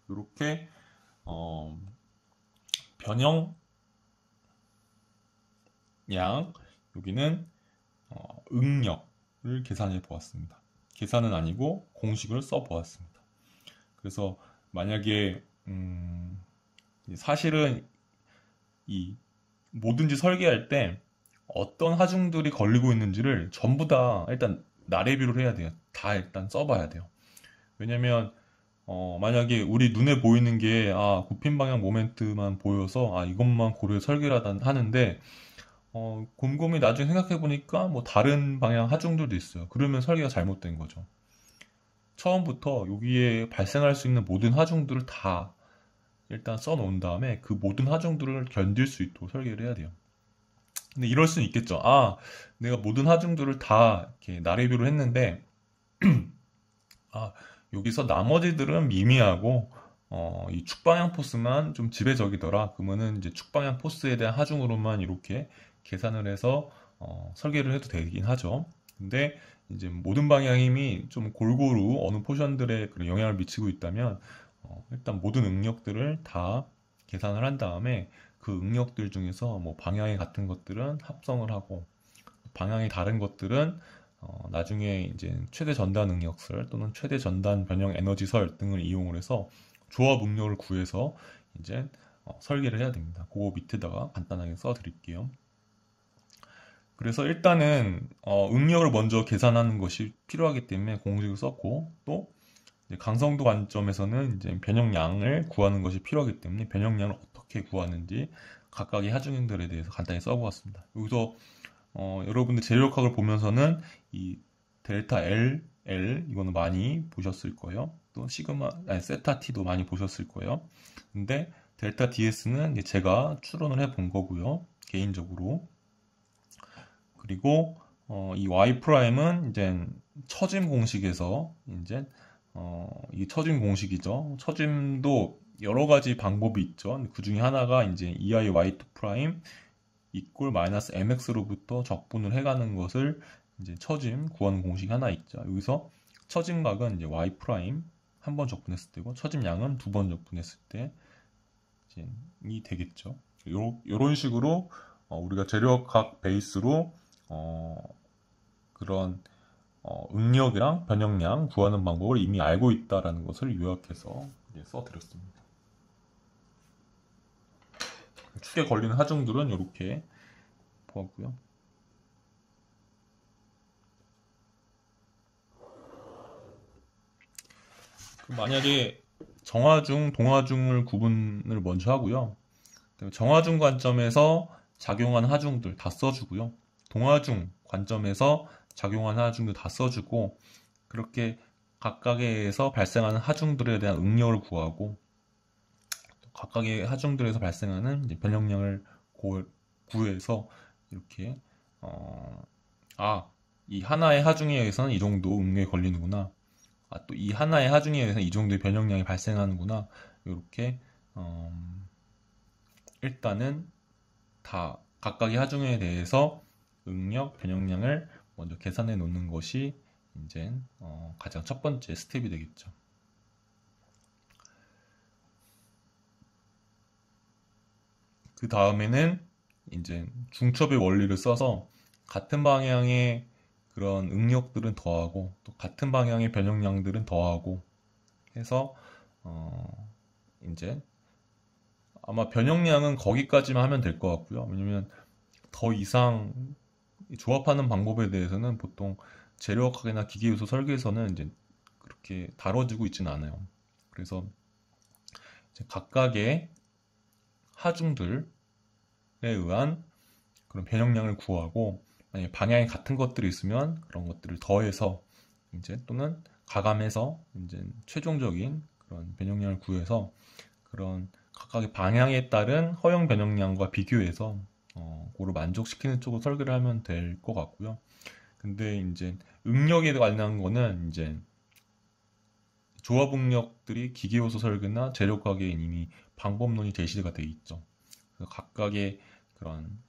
이렇게 변형량 여기는 응력을 계산해 보았습니다. 계산은 아니고 공식을 써 보았습니다. 그래서 만약에 사실은 이 뭐든지 설계할 때 어떤 하중들이 걸리고 있는지를 전부 다 일단 나래비를 해야 돼요. 다 일단 써봐야 돼요. 왜냐면 만약에 우리 눈에 보이는 게 굽힌 방향 모멘트만 보여서 이것만 고려 설계를 하는데 곰곰이 나중에 생각해 보니까 뭐 다른 방향 하중들도 있어요. 그러면 설계가 잘못된 거죠. 처음부터 여기에 발생할 수 있는 모든 하중들을 다 일단 써놓은 다음에 그 모든 하중들을 견딜 수 있도록 설계를 해야 돼요. 근데 이럴 수는 있겠죠. 내가 모든 하중들을 다 이렇게 나래비로 했는데 여기서 나머지들은 미미하고 이 축방향 포스만 좀 지배적이더라. 그러면은 이제 축방향 포스에 대한 하중으로만 이렇게 계산을 해서 설계를 해도 되긴 하죠. 근데 이제 모든 방향 힘이 좀 골고루 어느 포션들에 그런 영향을 미치고 있다면 일단 모든 응력들을 다 계산을 한 다음에 그 응력들 중에서 뭐 방향이 같은 것들은 합성을 하고 방향이 다른 것들은 나중에 이제 최대 전단 응력설 또는 최대 전단 변형 에너지설 등을 이용을 해서 조합 응력을 구해서 이제 설계를 해야 됩니다. 그거 밑에다가 간단하게 써 드릴게요. 그래서 일단은 응력을 먼저 계산하는 것이 필요하기 때문에 공식을 썼고 또 강성도 관점에서는 이제 변형량을 구하는 것이 필요하기 때문에 변형량을 어떻게 구하는지 각각의 하중들에 대해서 간단히 써보았습니다. 여기서 여러분들 재력학을 보면서는 이 델타 L, 이거는 많이 보셨을 거예요. 또 세타 T도 많이 보셨을 거예요. 근데 델타 DS는 제가 추론을 해본 거고요. 개인적으로. 그리고 이 Y 프라임은 이제 처짐 공식에서 이제 이 처짐 공식이죠. 처짐도 여러 가지 방법이 있죠. 그 중에 하나가 이제 EIY2 프라임 이꼴 마이너스 mx로부터 적분을 해가는 것을 이제 처짐 구하는 공식이 하나 있죠. 여기서 처짐각은 이제 y 프라임 한 번 적분했을 때고 처짐량은 두 번 적분했을 때 이 되겠죠. 이런 식으로 우리가 재력학 베이스로 그런 응력이랑 변형량 구하는 방법을 이미 알고 있다라는 것을 요약해서 써드렸습니다. 축에 걸리는 하중들은 이렇게 보았고요. 만약에 정하중, 동하중을 구분을 먼저 하고요. 정하중 관점에서 작용한 하중들 다 써주고요. 동하중 관점에서 작용한 하중들 다 써주고 그렇게 각각에서 발생하는 하중들에 대한 응력을 구하고 각각의 하중들에서 발생하는 이제 변형량을 구해서 이렇게 이 하나의 하중에 의해서는 이 정도 응력이 걸리는구나. 또 이 하나의 하중에 의해서는 이 정도의 변형량이 발생하는구나. 이렇게 일단은 다 각각의 하중에 대해서 응력, 변형량을 먼저 계산해 놓는 것이 이제 가장 첫 번째 스텝이 되겠죠. 그 다음에는 이제 중첩의 원리를 써서 같은 방향의 그런 응력들은 더하고 또 같은 방향의 변형량들은 더하고 해서 이제 아마 변형량은 거기까지만 하면 될 것 같고요. 왜냐면 더 이상 조합하는 방법에 대해서는 보통 재료학이나 기계요소 설계에서는 이제 그렇게 다뤄지고 있지는 않아요. 그래서 이제 각각의 하중들에 의한 그런 변형량을 구하고 만약에 방향이 같은 것들이 있으면 그런 것들을 더해서 이제 또는 가감해서 이제 최종적인 그런 변형량을 구해서 그런 각각의 방향에 따른 허용 변형량과 비교해서 그거를 만족시키는 쪽으로 설계를 하면 될 것 같고요. 근데 이제 응력에 관련한 거는 이제 조합 응력들이 기계요소 설계나 재료가게에 이미 방법론이 제시가 돼 있죠. 그래서 각각의 그런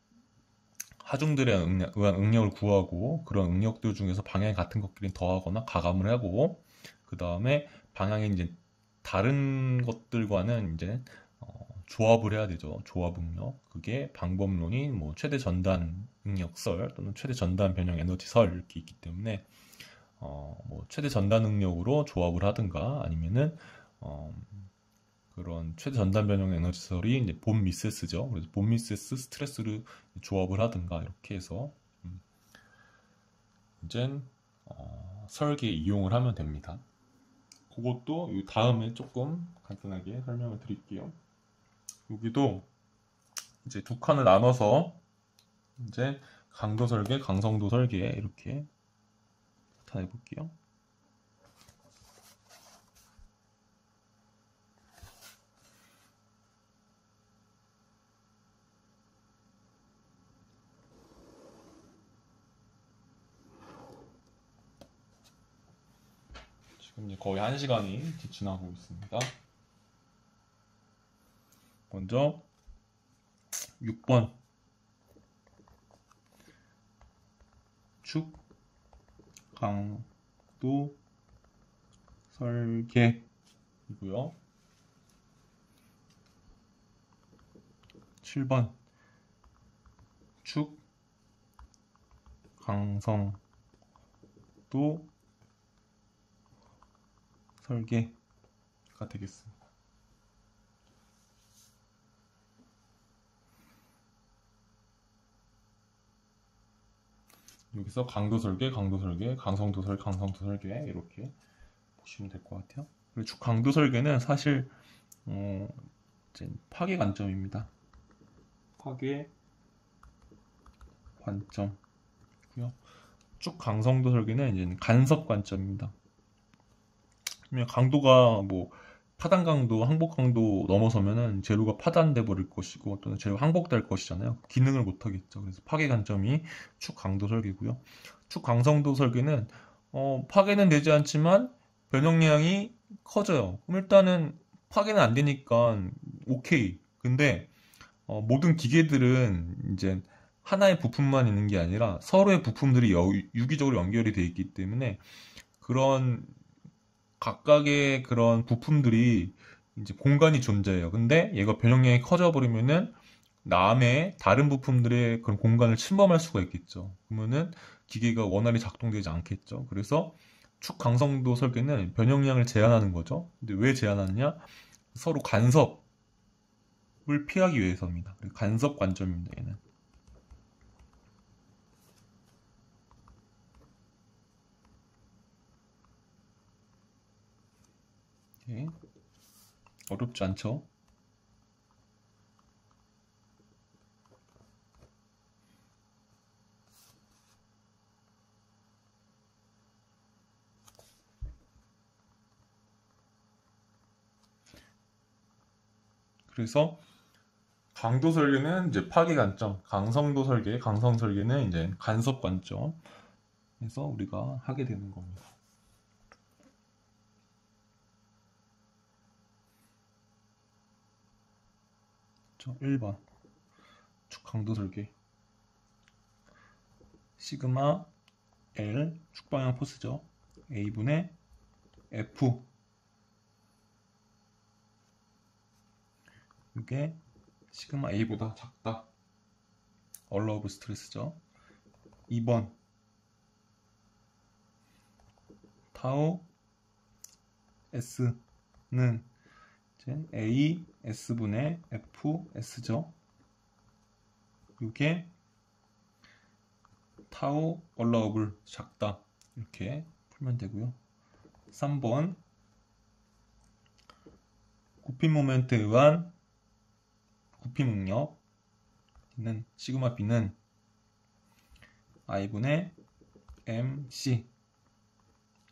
하중들에 의한 응력을 구하고 그런 응력들 중에서 방향이 같은 것끼리 더하거나 가감을 하고 그 다음에 방향이 이제 다른 것들과는 이제 조합을 해야 되죠. 조합 응력. 그게 방법론이 뭐 최대 전단 응력설 또는 최대 전단 변형 에너지설 이렇게 있기 때문에 뭐 최대 전단 응력으로 조합을 하든가 아니면은 그런 최대 전단 변형 에너지설이 이제 본 미세스죠. 그래서 본 미세스 스트레스를 조합을 하든가 이렇게 해서 이제 설계에 이용을 하면 됩니다. 그것도 다음에 조금 간단하게 설명을 드릴게요. 여기도 이제 두 칸을 나눠서 이제 강도 설계, 강성도 설계 이렇게 나타내 볼게요. 지금 이제 거의 1시간이 지나고 있습니다. 먼저 6번 축 강도 설계이고요. 7번 축 강성도 설계가 되겠습니다. 여기서 강도 설계, 강도 설계, 강성도 설계, 강성도 설계 이렇게 보시면 될 것 같아요. 그리고 축 강도 설계는 사실 이제 파괴 관점입니다. 파괴 관점이고요. 쭉 강성도 설계는 이제 간섭 관점입니다. 그러면 강도가 뭐 파단 강도, 항복 강도 넘어서면은 재료가 파단돼 버릴 것이고 또는 재료가 항복될 것이잖아요. 기능을 못 하겠죠. 그래서 파괴 관점이 축 강도 설계고요. 축 강성도 설계는 파괴는 되지 않지만 변형량이 커져요. 그럼 일단은 파괴는 안 되니까 오케이. 근데 모든 기계들은 이제 하나의 부품만 있는 게 아니라 서로의 부품들이 유기적으로 연결이 되어 있기 때문에 그런 각각의 그런 부품들이 이제 공간이 존재해요. 근데 얘가 변형량이 커져 버리면은 남의 다른 부품들의 그런 공간을 침범할 수가 있겠죠. 그러면은 기계가 원활히 작동되지 않겠죠. 그래서 축 강성도 설계는 변형량을 제한하는 거죠. 근데 왜 제한하느냐? 서로 간섭을 피하기 위해서입니다. 간섭 관점입니다. 얘는. 네. 어렵지 않죠? 그래서 강도 설계는 이제 파괴 관점, 강성도 설계, 강성 설계는 이제 간섭 관점. 해서 우리가 하게 되는 겁니다. 1번 축 강도 설계. 시그마 L 축방향 포스죠. A분의 F. 이게 시그마 A보다 작다. 얼러브 스트레스죠. 2번 타우 S는 A S분의 F S죠. 이게 타우 얼러블 작다. 이렇게 풀면 되고요. 3번 굽힘 모멘트에 의한 굽힘 응력은 시그마 B는 I분의 MC.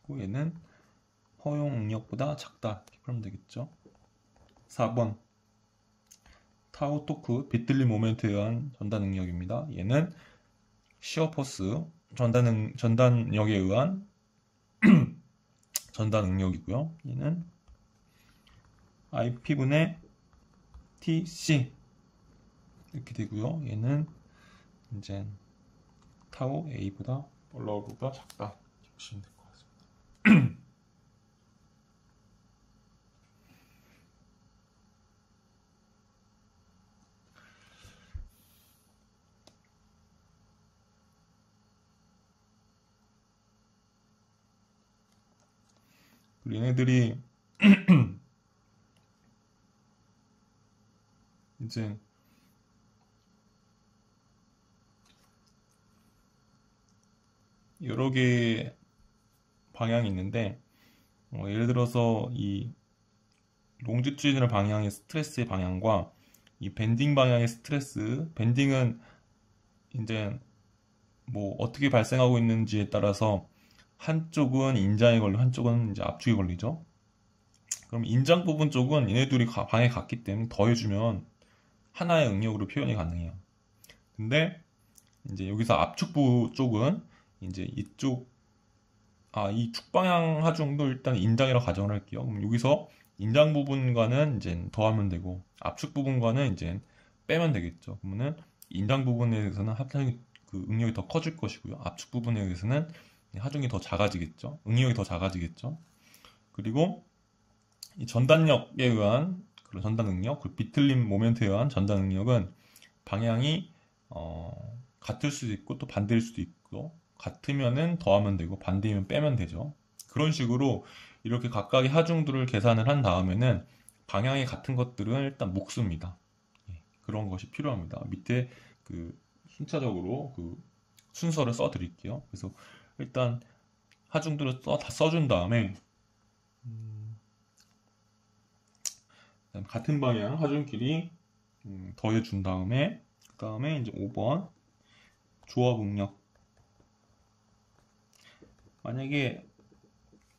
얘는 허용 응력보다 작다. 이렇게 풀면 되겠죠. 4번 타우 토크 비틀림 모멘트에 의한 전단 응력입니다. 얘는 시어 포스 전단력에 의한 전단 응력이고요. 얘는 IP분의 TC 이렇게 되고요. 얘는 이제 타우 A보다 얼러브보다 작다. 이렇게 보시면 될 것 같습니다. 얘네들이 이제 여러 개의 방향이 있는데 예를 들어서 이 롱지튜디널 방향의 스트레스의 방향과 이 밴딩 방향의 스트레스, 밴딩은 이제 뭐 어떻게 발생하고 있는지에 따라서 한쪽은 인장에 걸리고 한쪽은 이제 압축에 걸리죠. 그럼 인장 부분 쪽은 얘네들이 방에 같기 때문에 더해주면 하나의 응력으로 표현이 가능해요. 근데 이제 여기서 압축부 쪽은 이제 이쪽 이 축방향 하중도 일단 인장이라고 가정을 할게요. 그럼 여기서 인장 부분과는 이제 더하면 되고 압축 부분과는 이제 빼면 되겠죠. 그러면은 인장 부분에 대해서는 합당히 그 응력이 더 커질 것이고요. 압축 부분에 대해서는 하중이 더 작아지겠죠. 응력이 더 작아지겠죠. 그리고 이 전단력에 의한 그런 전단 응력, 그 비틀림 모멘트에 의한 전단 응력은 방향이 같을 수도 있고 또 반대일 수도 있고 같으면은 더하면 되고 반대면 빼면 되죠. 그런 식으로 이렇게 각각의 하중들을 계산을 한 다음에는 방향이 같은 것들은 일단 묶습니다. 그런 것이 필요합니다. 밑에 그 순차적으로 그 순서를 써 드릴게요. 그래서 일단 하중들을 다 써준 다음에 같은 방향 하중끼리 더해준 다음에 그 다음에 이제 5번 조합 응력. 만약에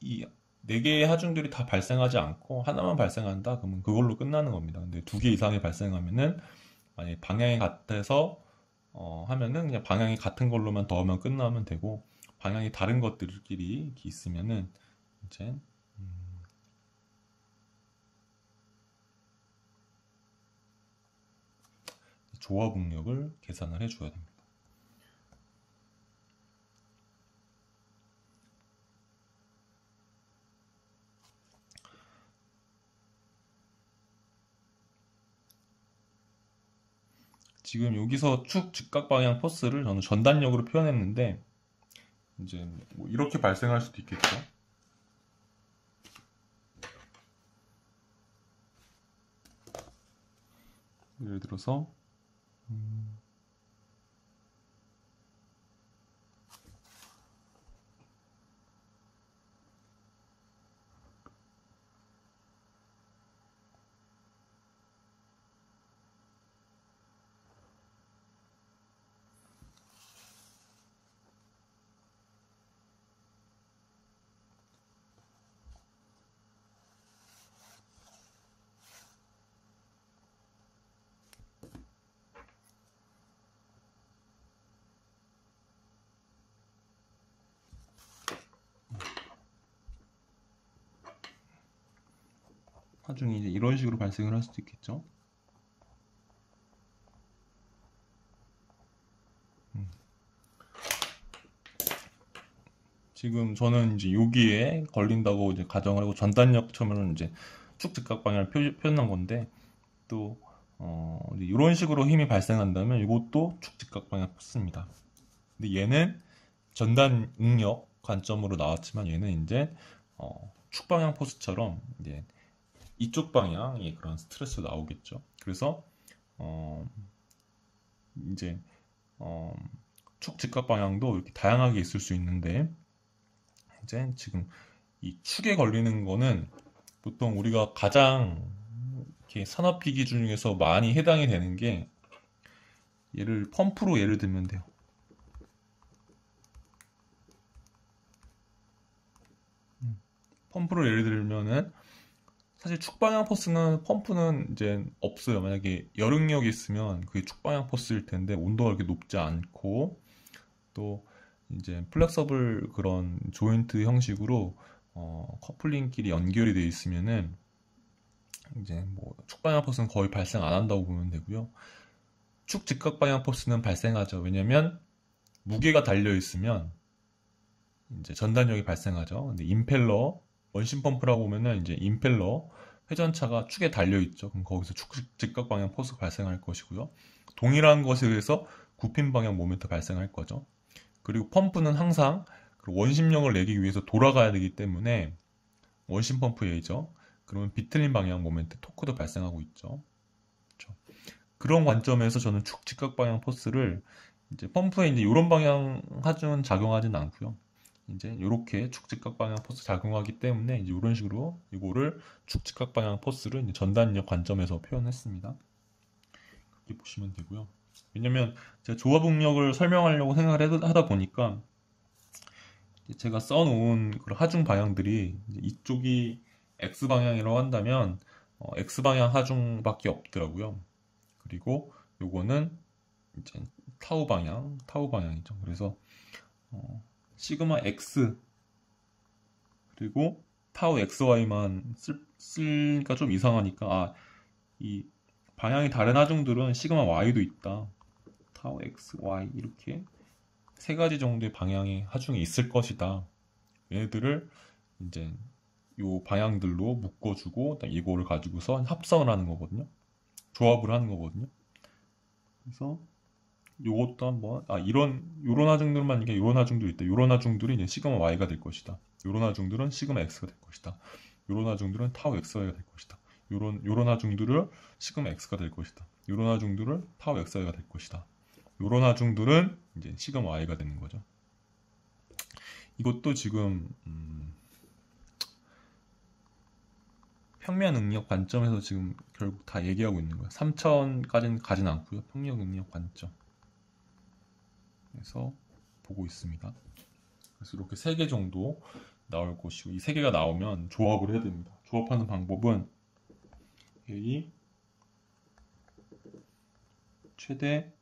이 4개의 하중들이 다 발생하지 않고 하나만 발생한다 그러면 그걸로 끝나는 겁니다. 근데 2개 이상이 발생하면은 만약에 방향이 같아서 하면은 그냥 방향이 같은 걸로만 더하면 끝나면 되고 방향이 다른 것들끼리 있으면은 이제 조합 응력을 계산을 해줘야 됩니다. 지금 여기서 축 직각 방향 포스를 저는 전단력으로 표현했는데 이제 뭐 이렇게 발생할 수도 있겠죠. 예를 들어서 하중이 이제 이런 식으로 발생을 할 수도 있겠죠. 지금 저는 이제 여기에 걸린다고 이제 가정을 하고 전단력 처음에는 이제 축 직각 방향을 표현한 건데 또 이제 이런 식으로 힘이 발생한다면 이것도 축 직각 방향 포스입니다. 근데 얘는 전단 응력 관점으로 나왔지만 얘는 이제 축 방향 포스처럼 이제 이쪽 방향에 그런 스트레스가 나오겠죠. 그래서 어, 이제 어, 축 직각 방향도 이렇게 다양하게 있을 수 있는데 이제 지금 이 축에 걸리는 거는 보통 우리가 가장 이렇게 산업기기 중에서 많이 해당이 되는 게 얘를 펌프로 예를 들면 돼요. 펌프로 예를 들면은 사실 축방향 포스는 펌프는 이제 없어요. 만약에 열응력이 있으면 그게 축방향 포스일 텐데 온도가 그렇게 높지 않고 또 이제 플렉서블 그런 조인트 형식으로 커플링끼리 연결이 되어 있으면은 이제 뭐 축방향 포스는 거의 발생 안 한다고 보면 되고요. 축 직각 방향 포스는 발생하죠. 왜냐면 무게가 달려 있으면 이제 전단력이 발생하죠. 근데 임펠러 원심 펌프라고 보면은 이제 임펠러 회전차가 축에 달려 있죠. 그럼 거기서 축 직각 방향 포스 발생할 것이고요. 동일한 것에 의해서 굽힌 방향 모멘트 발생할 거죠. 그리고 펌프는 항상 그 원심력을 내기 위해서 돌아가야 되기 때문에 원심 펌프 예죠. 그러면 비틀린 방향 모멘트 토크도 발생하고 있죠. 그렇죠. 그런 관점에서 저는 축 직각 방향 포스를 이제 펌프에 이제 이런 방향 하중 작용하지는 않고요. 이제 이렇게 축직각 방향 포스 작용하기 때문에 이제 이런 식으로 이거를 축직각 방향 포스를 이제 전단력 관점에서 표현했습니다. 이렇게 보시면 되고요. 왜냐면 제가 조합 응력을 설명하려고 생각을 하다 보니까 제가 써놓은 그런 하중 방향들이 이쪽이 X 방향이라고 한다면 X 방향 하중밖에 없더라고요. 그리고 요거는 이제 타우 방향이죠. 그래서 시그마 X 그리고 타우 XY만 쓸까 좀 이상하니까 이 방향이 다른 하중들은 시그마 Y도 있다. 타우 X, Y 이렇게 세 가지 정도의 방향의 하중이 있을 것이다. 얘네들을 이제 요 방향들로 묶어주고 이거를 가지고서 합성을 하는 거거든요. 조합을 하는 거거든요. 그래서 요것도 한번 이런 요런 하중들만 이런 하중들이 있다. 요런 하중들이 이제 시그마 Y가 될 것이다. 요런 하중들은 시그마 X가 될 것이다. 요런 하중들은 타우 XY가 될 것이다. 요런 하중들을 시그마 X가 될 것이다. 요런 하중들을 타우 XY가 될 것이다. 요런 하중들은 이제 시그마 Y가 되는 거죠. 이것도 지금 평면 응력 관점에서 지금 결국 다 얘기하고 있는 거예요. 3차원까지는 가진 않고요. 평면 응력 관점. 에서 보고 있습니다. 그래서 이렇게 3개 정도 나올 것이고 이 3개가 나오면 조합을 해야 됩니다. 조합하는 방법은 A 최대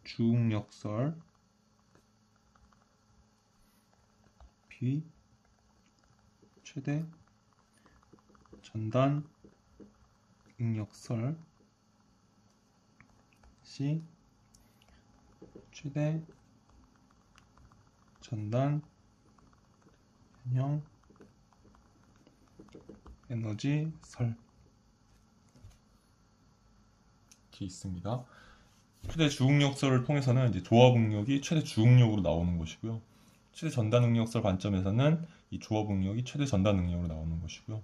주응력설 B 최대 전단 응력설 C 최대 전단 변형 에너지설 이렇게 있습니다. 최대 주응력설을 통해서는 이제 조합 응력이 최대 주응력으로 나오는 것이고요. 최대 전단 응력설 관점에서는 이 조합 응력이 최대 전단 응력으로 나오는 것이고요.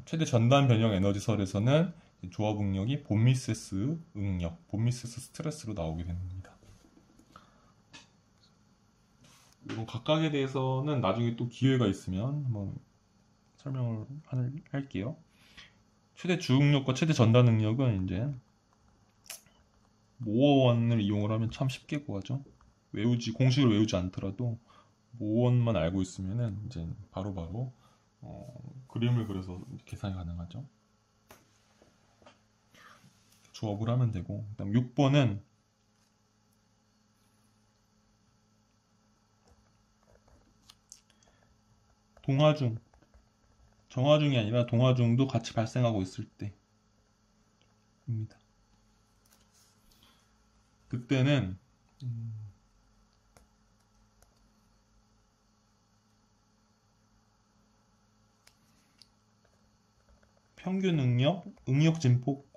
최대 전단 변형 에너지설에서는 조합 응력이 본미세스 응력, 본미세스 스트레스로 나오게 됩니다. 이건 각각에 대해서는 나중에 또 기회가 있으면 한번 설명을 할게요. 최대 주응력과 최대 전단 응력은 이제 모어원을 이용을 하면 참 쉽게 구하죠. 공식을 외우지 않더라도 모어원만 알고 있으면은 이제 바로바로 그림을 그려서 계산이 가능하죠. 조합을 하면 되고, 그다음 6번은 동하중 정화중이 아니라 동화중도 같이 발생하고 있을 때입니다. 그때는 평균 응력, 응력 진폭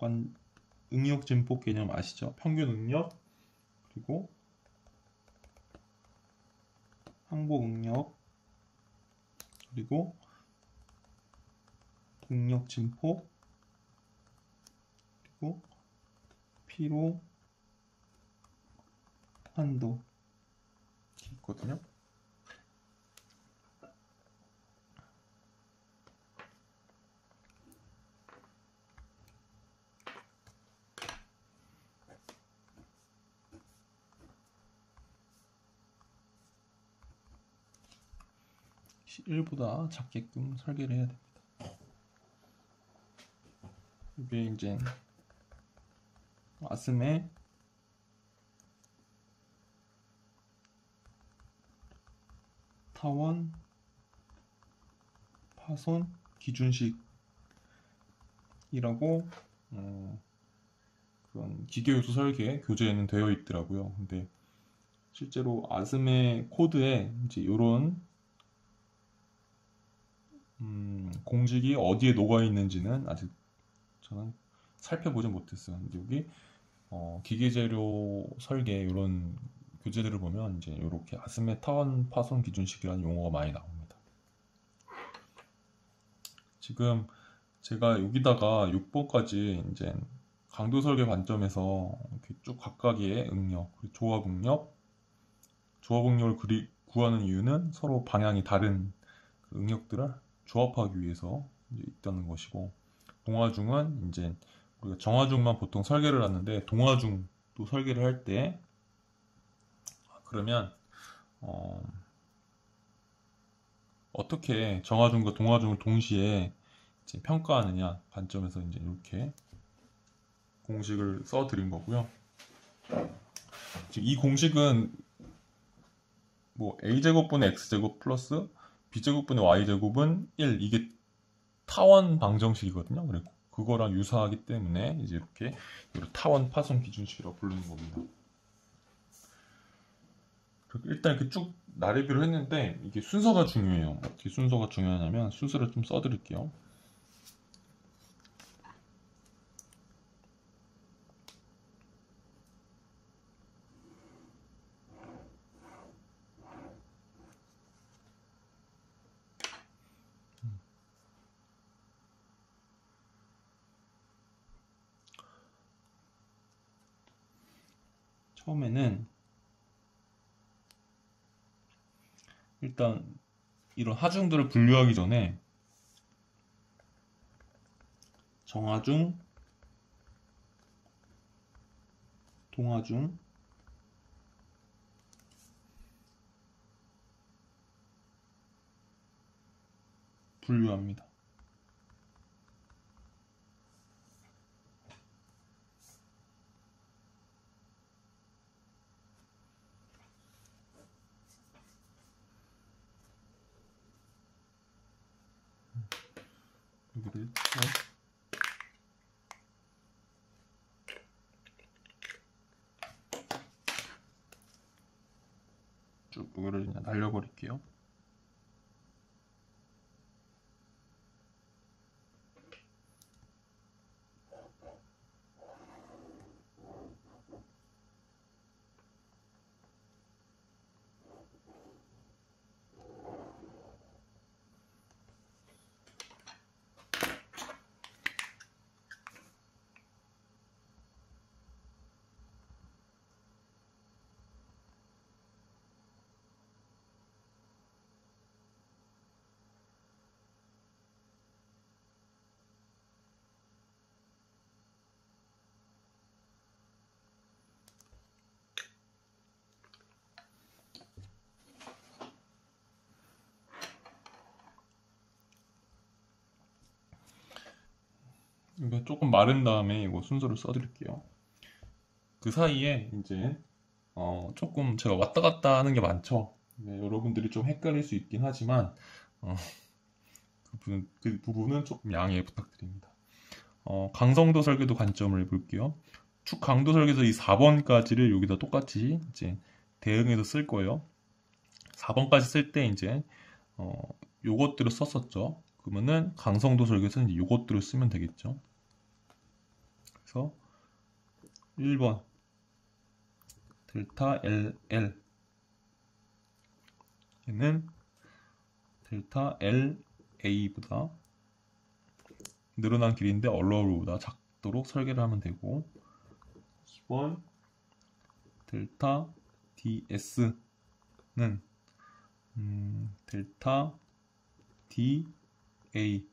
개념 아시죠? 평균 응력, 그리고 항복 응력, 그리고 응력 진폭, 그리고 피로 한도 이렇게 있거든요. (1보다) 작게끔 설계를 해야 됩니다. 이게 이제 아슴의 타원 파손 기준식이라고 그런 기계요소 설계 교재에는 되어 있더라고요. 근데 실제로 아스메 코드에 이제 이런 공식이 어디에 녹아 있는지는 아직 저는 살펴보지 못했어요. 근데 여기 기계재료 설계 이런 교재들을 보면 이제 이렇게 아스메 타원 파손 기준식이라는 용어가 많이 나옵니다. 지금 제가 여기다가 6번까지 이제 강도 설계 관점에서 이렇게 쭉 각각의 응력, 조합 응력을 구하는 이유는 서로 방향이 다른 응력들을 조합하기 위해서 이제 있다는 것이고, 동화중은 이제 우리가 정화중만 보통 설계를 하는데 동화중도 설계를 할 때 그러면 어떻게 정화중과 동화중을 동시에 이제 평가하느냐 관점에서 이제 이렇게 공식을 써 드린 거고요. 지금 이 공식은 뭐 a제곱분의 x제곱 플러스 b제곱분의 y제곱은 1, 이게 타원 방정식이거든요. 그리고 그거랑 유사하기 때문에 이제 이렇게 타원 파손 기준식이라고 부르는 겁니다. 일단 이렇게 쭉 나레비를 했는데 이게 순서가 중요해요. 어떻게 순서가 중요하냐면 순서를 좀 써드릴게요. 처음에는 일단 이런 하중들을 분류하기 전에 정하중, 동하중, 분류합니다. 여기를 쭉 여기를 그냥 날려버릴게요. 이거 조금 마른 다음에 이거 순서를 써드릴게요. 그 사이에 이제 조금 제가 왔다 갔다 하는 게 많죠. 네, 여러분들이 좀 헷갈릴 수 있긴 하지만 그 부분은 조금 양해 부탁드립니다. 강성도 설계도 관점을 볼게요. 축 강도 설계에서 이 4번까지를 여기다 똑같이 이제 대응해서 쓸 거예요. 4번까지 쓸 때 이제 요것들을 썼었죠. 그러면은 강성도 설계에서는 이제 요것들을 쓰면 되겠죠. 그래서 1번 델타 LL 얘는 델타 LA보다 늘어난 길인데 allow보다 작도록 설계를 하면 되고, 2번 델타 DS는 델타 DA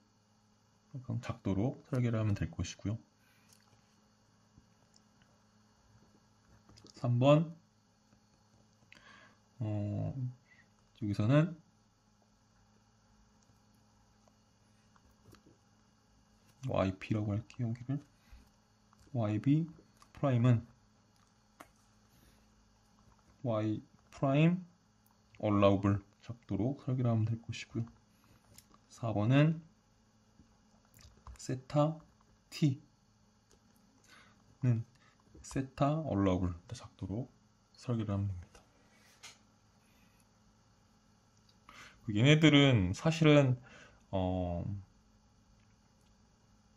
작도록 설계를 하면 될 것이고요. 3번 여기서는 YP라고 할게요. 여기를 YB 프라임은 Y 프라임 allowable 작도록 설계를 하면 될 것이고요. 4번은 세타 T는 세타 allowable 작도록 설계를 하면 됩니다. 얘네들은 사실은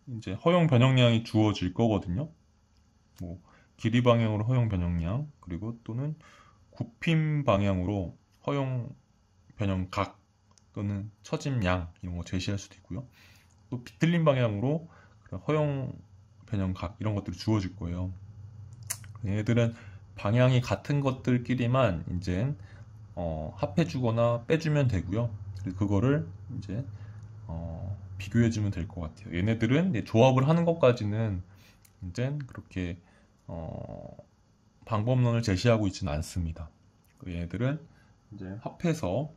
이제 허용 변형량이 주어질 거거든요. 뭐 길이 방향으로 허용 변형량, 그리고 또는 굽힘 방향으로 허용 변형각 또는 처짐량 이런 거 제시할 수도 있고요. 또 비틀림 방향으로 허용 변형각 이런 것들이 주어질 거예요. 얘네들은 방향이 같은 것들끼리만 이제 합해주거나 빼주면 되고요. 그거를 이제 비교해주면 될 것 같아요. 얘네들은 조합을 하는 것까지는 이제 그렇게 방법론을 제시하고 있지는 않습니다. 얘네들은 이제 합해서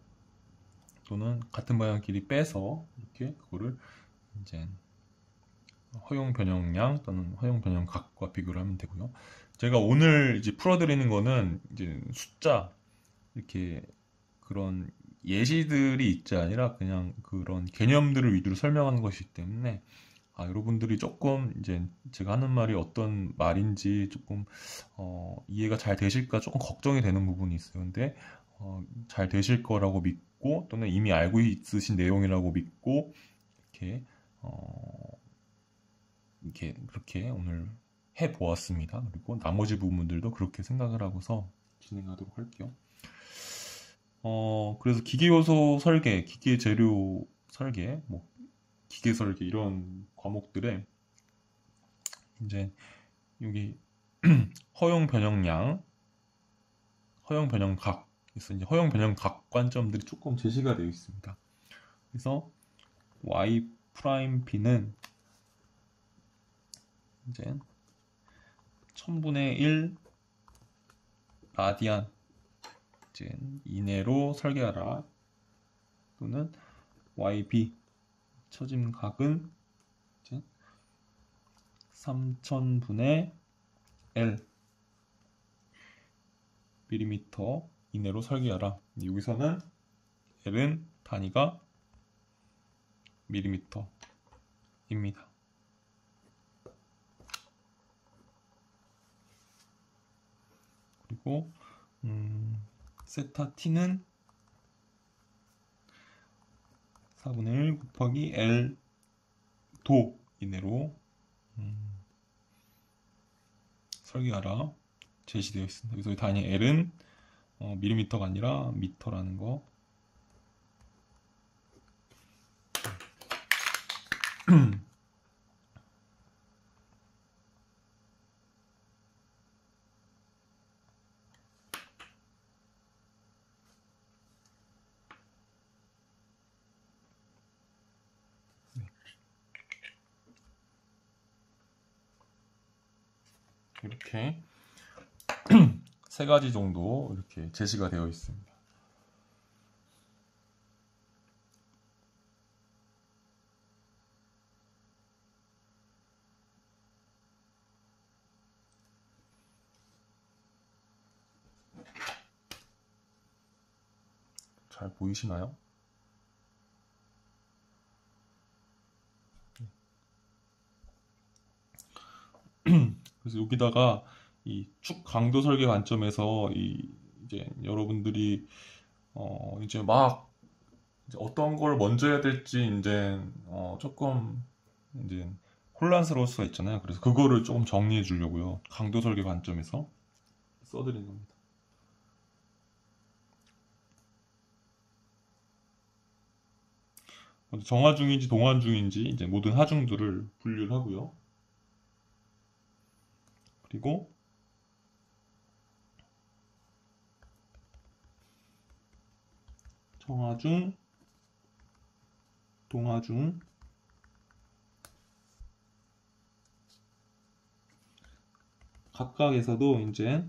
또는 같은 방향 길이 빼서 이렇게 그거를 이제 허용 변형량 또는 허용 변형각과 비교를 하면 되고요. 제가 오늘 이제 풀어드리는 거는 이제 숫자 이렇게 그런 예시들이 있지 아니라 그냥 그런 개념들을 위주로 설명하는 것이기 때문에 여러분들이 조금 이제 제가 하는 말이 어떤 말인지 조금 이해가 잘 되실까 조금 걱정이 되는 부분이 있어요. 근데 잘 되실 거라고 믿고 또는 이미 알고 있으신 내용이라고 믿고 이렇게 그렇게 오늘 해 보았습니다. 그리고 나머지 부분들도 그렇게 생각을 하고서 진행하도록 할게요. 그래서 기계 요소 설계, 기계 재료 설계, 뭐 기계 설계 이런 과목들에 이제 여기 허용 변형량, 허용 변형각, 그래서 이제 허용 변형각 관점들이 조금 제시가 되어 있습니다. 그래서 y 프라임 b는 이제 1000분의 1 라디안 이제 이내로 설계하라, 또는 yb 처짐각은 3000분의 L 밀리미터 이내로 설계하라. 여기서는 L은 단위가 밀리미터입니다. 그리고 세타 T는 4분의 1 곱하기 L 도 이내로 설계하라 제시되어 있습니다. 그래서 이 단위 L은 밀리미터가 아니라 미터라는 거. 이렇게 세 가지 정도 이렇게 제시가 되어 있습니다. 잘 보이시나요? 그래서 여기다가 이 축 강도 설계 관점에서 이제 여러분들이 이제 막 이제 어떤 걸 먼저 해야 될지 이제 조금 이제 혼란스러울 수가 있잖아요. 그래서 그거를 조금 정리해 주려고요. 강도 설계 관점에서 써드린 겁니다. 정하중인지 동하중인지 이제 모든 하중들을 분류를 하고요. 그리고 정하중, 동하중, 각각에서도 이제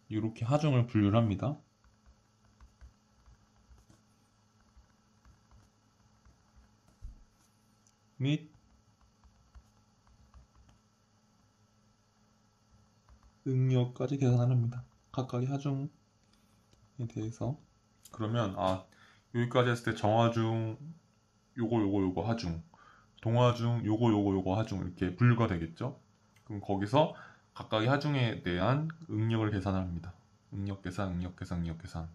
이렇게 하중을 분류를 합니다. 및 응력까지 계산합니다. 각각의 하중에 대해서. 그러면 여기까지 했을 때 정하중 요거 하중, 동하중 요거 하중 이렇게 분류가 되겠죠. 그럼 거기서 각각의 하중에 대한 응력을 계산합니다. 응력 계산.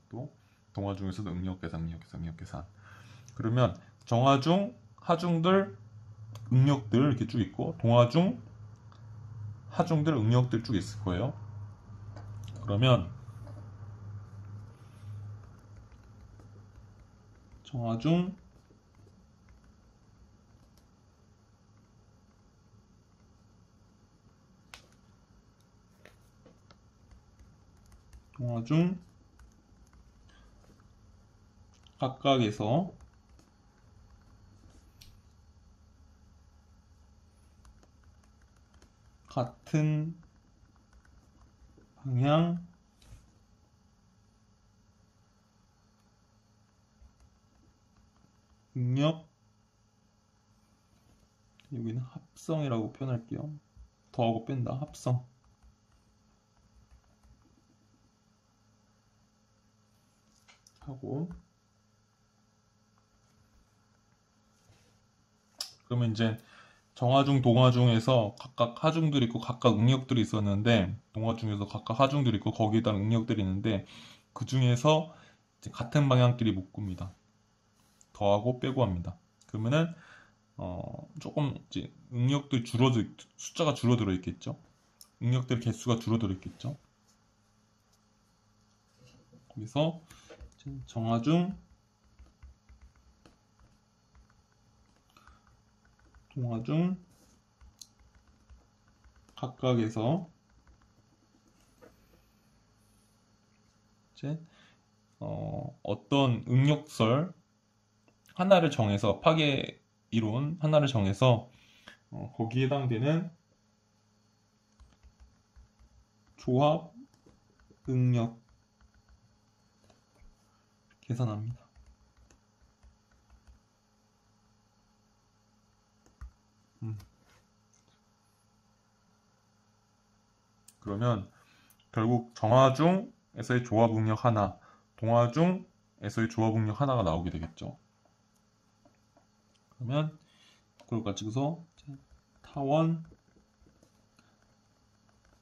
또 동하중에서도 응력 계산. 그러면 정하중, 하중들, 응력들 이렇게 쭉 있고 동하중, 하중들, 응력들 쭉 있을 거예요. 그러면 정하중, 동하중, 각각에서 같은 방향, 응력, 여기는 합성이라고 표현할게요. 더하고 뺀다, 합성. 하고 그러면 이제 정하중, 동하중에서 각각 하중들이 있고 각각 응력들이 있었는데 동하중에서 각각 하중들이 있고 거기에 따른 응력들이 있는데 그 중에서 같은 방향끼리 묶습니다. 더하고 빼고 합니다. 그러면은 조금 이제 응력들이 숫자가 줄어들어 있겠죠. 응력들 개수가 줄어들어 있겠죠. 거기서 정하중, 동하중, 각각에서 이제 어떤 응력설 하나를 정해서 파괴 이론 하나를 정해서 거기에 해당되는 조합 응력 계산합니다. 그러면 결국 정하중에서의 조합 응력 하나, 동하중에서의 조합 응력 하나가 나오게 되겠죠. 그러면 그걸 가지고서 타원,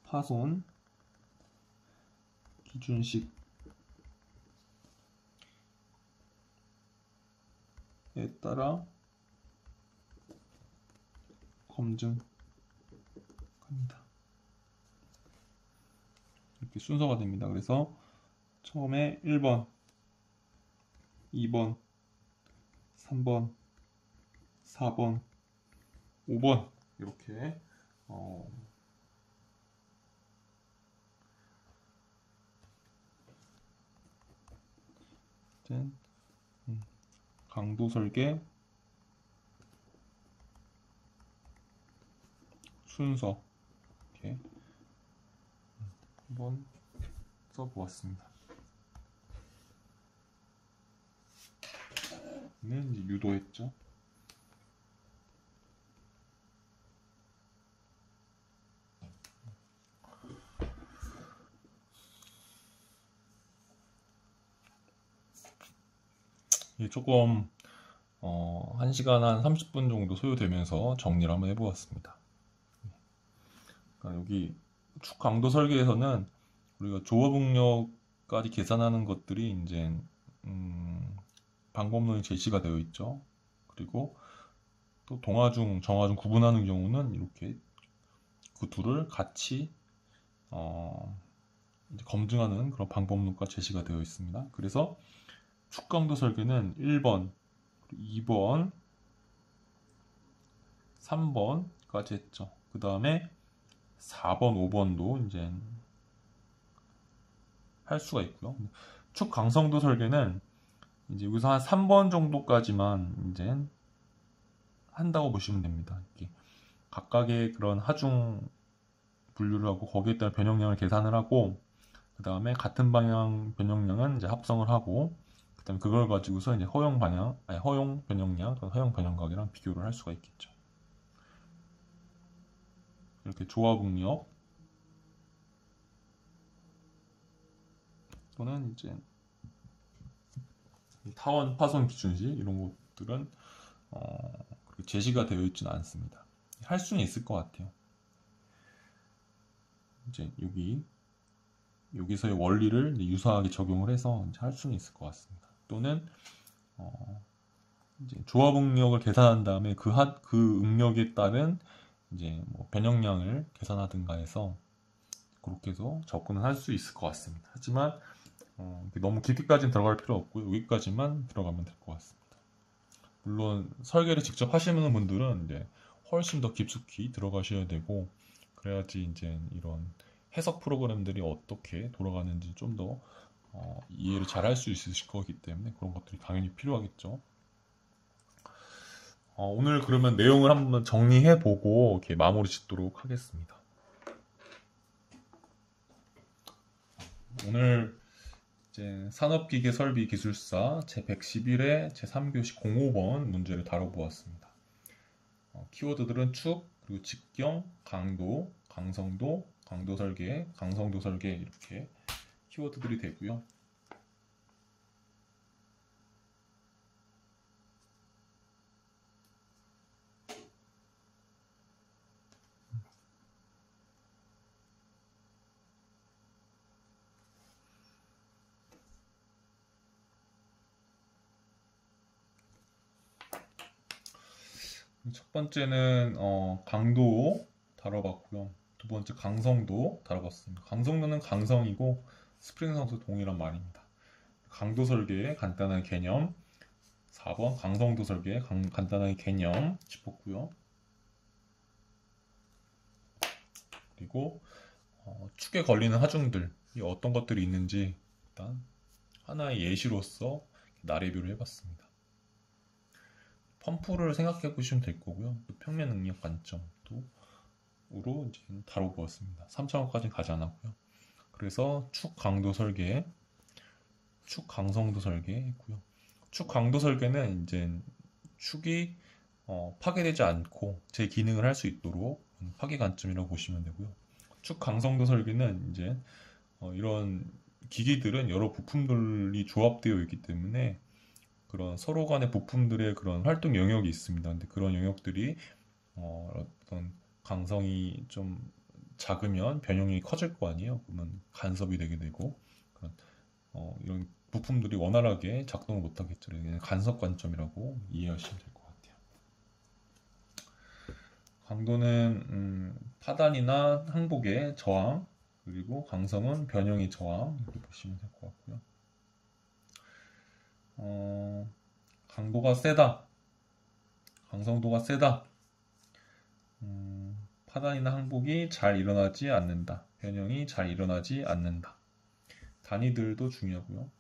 파손, 기준식에 따라 검증합니다. 이렇게 순서가 됩니다. 그래서 처음에 1번, 2번, 3번, 4번, 5번 이렇게 강도 설계 순서 이렇게 한번 써보았습니다. 는 이제 유도했죠. 이게 조금 1시간 한 30분 정도 소요되면서 정리를 한번 해보았습니다. 그러니까 여기 축 강도 설계에서는 우리가 조업 응력까지 계산하는 것들이 이제 방법론이 제시가 되어 있죠. 그리고 또 동하중, 정하중 구분하는 경우는 이렇게 그 둘을 같이 이제 검증하는 그런 방법론과 제시가 되어 있습니다. 그래서 축 강도 설계는 1번, 2번, 3번까지 했죠. 그 다음에 4번, 5번도 이제 할 수가 있고요. 축 강성도 설계는 이제 여기서 한 3번 정도까지만 이제 한다고 보시면 됩니다. 이렇게 각각의 그런 하중 분류를 하고 거기에 따른 변형량을 계산을 하고 그 다음에 같은 방향 변형량은 이제 합성을 하고 그 다음에 그걸 가지고서 이제 허용 방향, 아니 허용 변형량, 허용 변형각이랑 비교를 할 수가 있겠죠. 이렇게 조합 응력 또는 이제 타원 파손 기준시 이런 것들은 그렇게 제시가 되어 있지는 않습니다. 할 수는 있을 것 같아요. 이제 여기서의 원리를 유사하게 적용을 해서 이제 할 수는 있을 것 같습니다. 또는 이제 조합 응력을 계산한 다음에 그 응력에 따른 이제 뭐 변형량을 계산하든가 해서 그렇게 해서 접근을 할 수 있을 것 같습니다. 하지만 너무 깊이까지는 들어갈 필요 없고 여기까지만 들어가면 될 것 같습니다. 물론 설계를 직접 하시는 분들은 이제 훨씬 더 깊숙이 들어가셔야 되고 그래야지 이제 이런 해석 프로그램들이 어떻게 돌아가는지 좀 더 이해를 잘 할 수 있으실 거기 때문에 그런 것들이 당연히 필요하겠죠. 오늘 그러면 내용을 한번 정리해 보고 이렇게 마무리 짓도록 하겠습니다. 오늘 이제 산업기계설비기술사 제111회 제3교시 05번 문제를 다뤄보았습니다. 키워드들은 축, 그리고 직경, 강도, 강성도, 강도 설계, 강성도 설계 이렇게 키워드들이 되고요. 첫 번째는 강도 다뤄봤고요. 두 번째 강성도 다뤄봤습니다. 강성도는 강성이고 스프링 상수 동일한 말입니다. 강도 설계의 간단한 개념 4번 강성도 설계의 간단한 개념 짚었고요. 그리고 축에 걸리는 하중들이 어떤 것들이 있는지 일단 하나의 예시로서 나레뷰를 해봤습니다. 펌프를 생각해 보시면 될 거고요. 평면 응력 관점으로 이제 다뤄보았습니다. 3차원까지는 가지 않았고요. 그래서 축 강도 설계, 축 강성도 설계 했고요. 축 강도 설계는 이제 축이 파괴되지 않고 제 기능을 할 수 있도록 파괴 관점이라고 보시면 되고요. 축 강성도 설계는 이제 이런 기기들은 여러 부품들이 조합되어 있기 때문에 그런 서로 간의 부품들의 그런 활동 영역이 있습니다. 근데 그런 영역들이 어떤 강성이 좀 작으면 변형이 커질 거 아니에요. 그러면 간섭이 되게 되고 그런 이런 부품들이 원활하게 작동을 못하겠죠. 간섭 관점이라고 이해하시면 될 것 같아요. 강도는 파단이나 항복의 저항 그리고 강성은 변형의 저항 이렇게 보시면 될 것 같고요. 강도가 세다, 강성도가 세다. 파단이나 항복이 잘 일어나지 않는다. 변형이 잘 일어나지 않는다. 단위들도 중요하고요.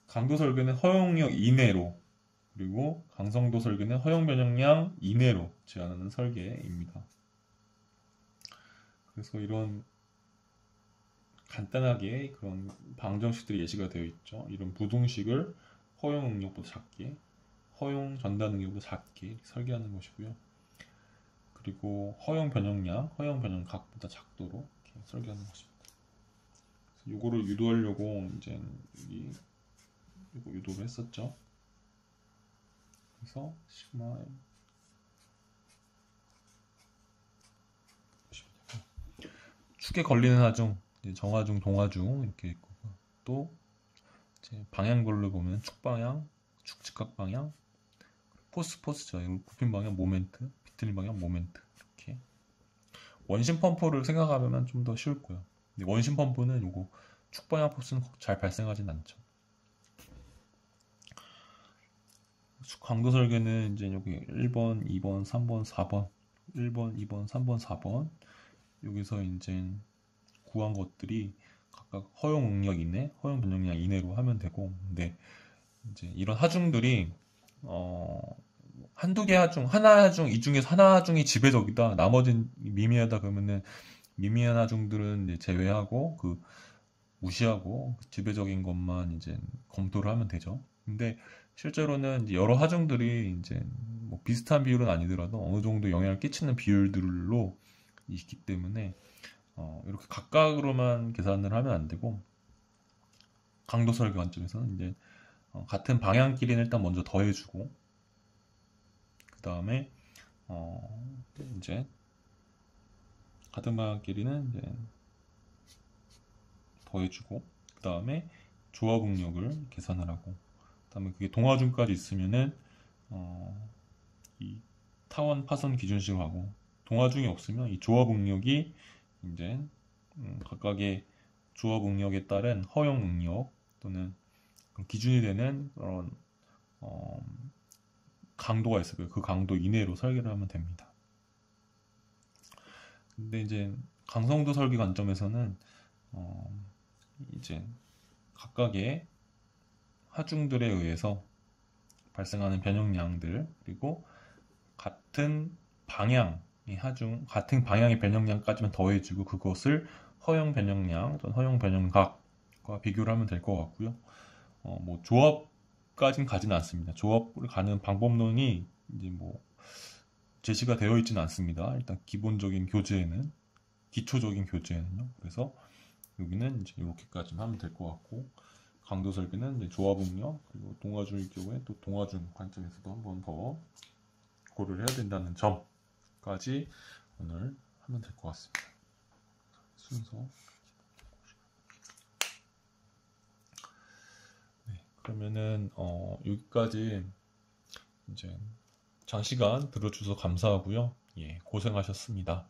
강도 설계는 허용력 이내로 그리고 강성도 설계는 허용 변형량 이내로 제한하는 설계입니다. 그래서 이런 간단하게 그런 방정식들이 예시가 되어 있죠. 이런 부등식을 허용 응력보다 작게, 허용 전달 응력보다 작게 설계하는 것이고요. 그리고 허용 변형량, 허용 변형각보다 작도록 이렇게 설계하는 것입니다. 요거를 유도하려고 이제 요거 유도를 했었죠. 그래서 시그마 축에 걸리는 하중, 이제 정하중, 동하중 이렇게 있고, 또 이제 방향별로 보면 축방향, 축직각 방향, 포스죠. 굽힌 방향 모멘트, 비틀린 방향 모멘트. 이렇게 원심 펌프를 생각하면 좀 더 쉬울 거예요. 근데 원심 펌프는 요거 축방향 포스는 잘 발생하진 않죠. 강도 설계는 이제 여기 1번, 2번, 3번, 4번, 1번, 2번, 3번, 4번 여기서 이제 구한 것들이 각각 허용 응력 이내, 허용 변경량 이내로 하면 되고, 근데 이제 이런 하중들이 한두 개 하중, 하나 하중, 이 중에서 하나 하중이 지배적이다. 나머지는 미미하다 그러면은 미미한 하중들은 이제 제외하고 무시하고 지배적인 것만 이제 검토를 하면 되죠. 근데 실제로는 이제 여러 하중들이 이제 뭐 비슷한 비율은 아니더라도 어느 정도 영향을 끼치는 비율들로 있기 때문에 이렇게 각각으로만 계산을 하면 안 되고 강도 설계 관점에서는 이제 같은 방향끼리는 일단 먼저 더해주고 그 다음에 이제 같은 방향끼리는 이제 더해주고 그 다음에 조합 응력을 계산을 하고 그 다음에 그게 동하중까지 있으면은 이 타원 파선 기준식으로 하고 동하중이 없으면 이 조합 응력이 이제 각각의 조합 응력에 따른 허용 응력 또는 기준이 되는 그런 강도가 있을 거예요. 그 강도 이내로 설계를 하면 됩니다. 근데 이제 강성도 설계 관점에서는 이제 각각의 하중들에 의해서 발생하는 변형량들 그리고 같은 방향의 하중, 같은 방향의 변형량까지만 더해주고 그것을 허용 변형량 또는 허용 변형각과 비교를 하면 될 것 같고요. 뭐 조합까지는 가지는 않습니다. 조합을 가는 방법론이 이제 뭐 제시가 되어 있지는 않습니다. 일단 기본적인 교재에는 기초적인 교재에는요. 그래서 여기는 이제 이렇게까지만 하면 될 것 같고 강도 설계는 이제 조합 응력 그리고 동하중일 경우에 또 동하중 관점에서도 한 번 더 고려를 해야 된다는 점까지 오늘 하면 될 것 같습니다. 순서. 네, 그러면은 여기까지 이제 장시간 들어주셔서 감사하고요. 예, 고생하셨습니다.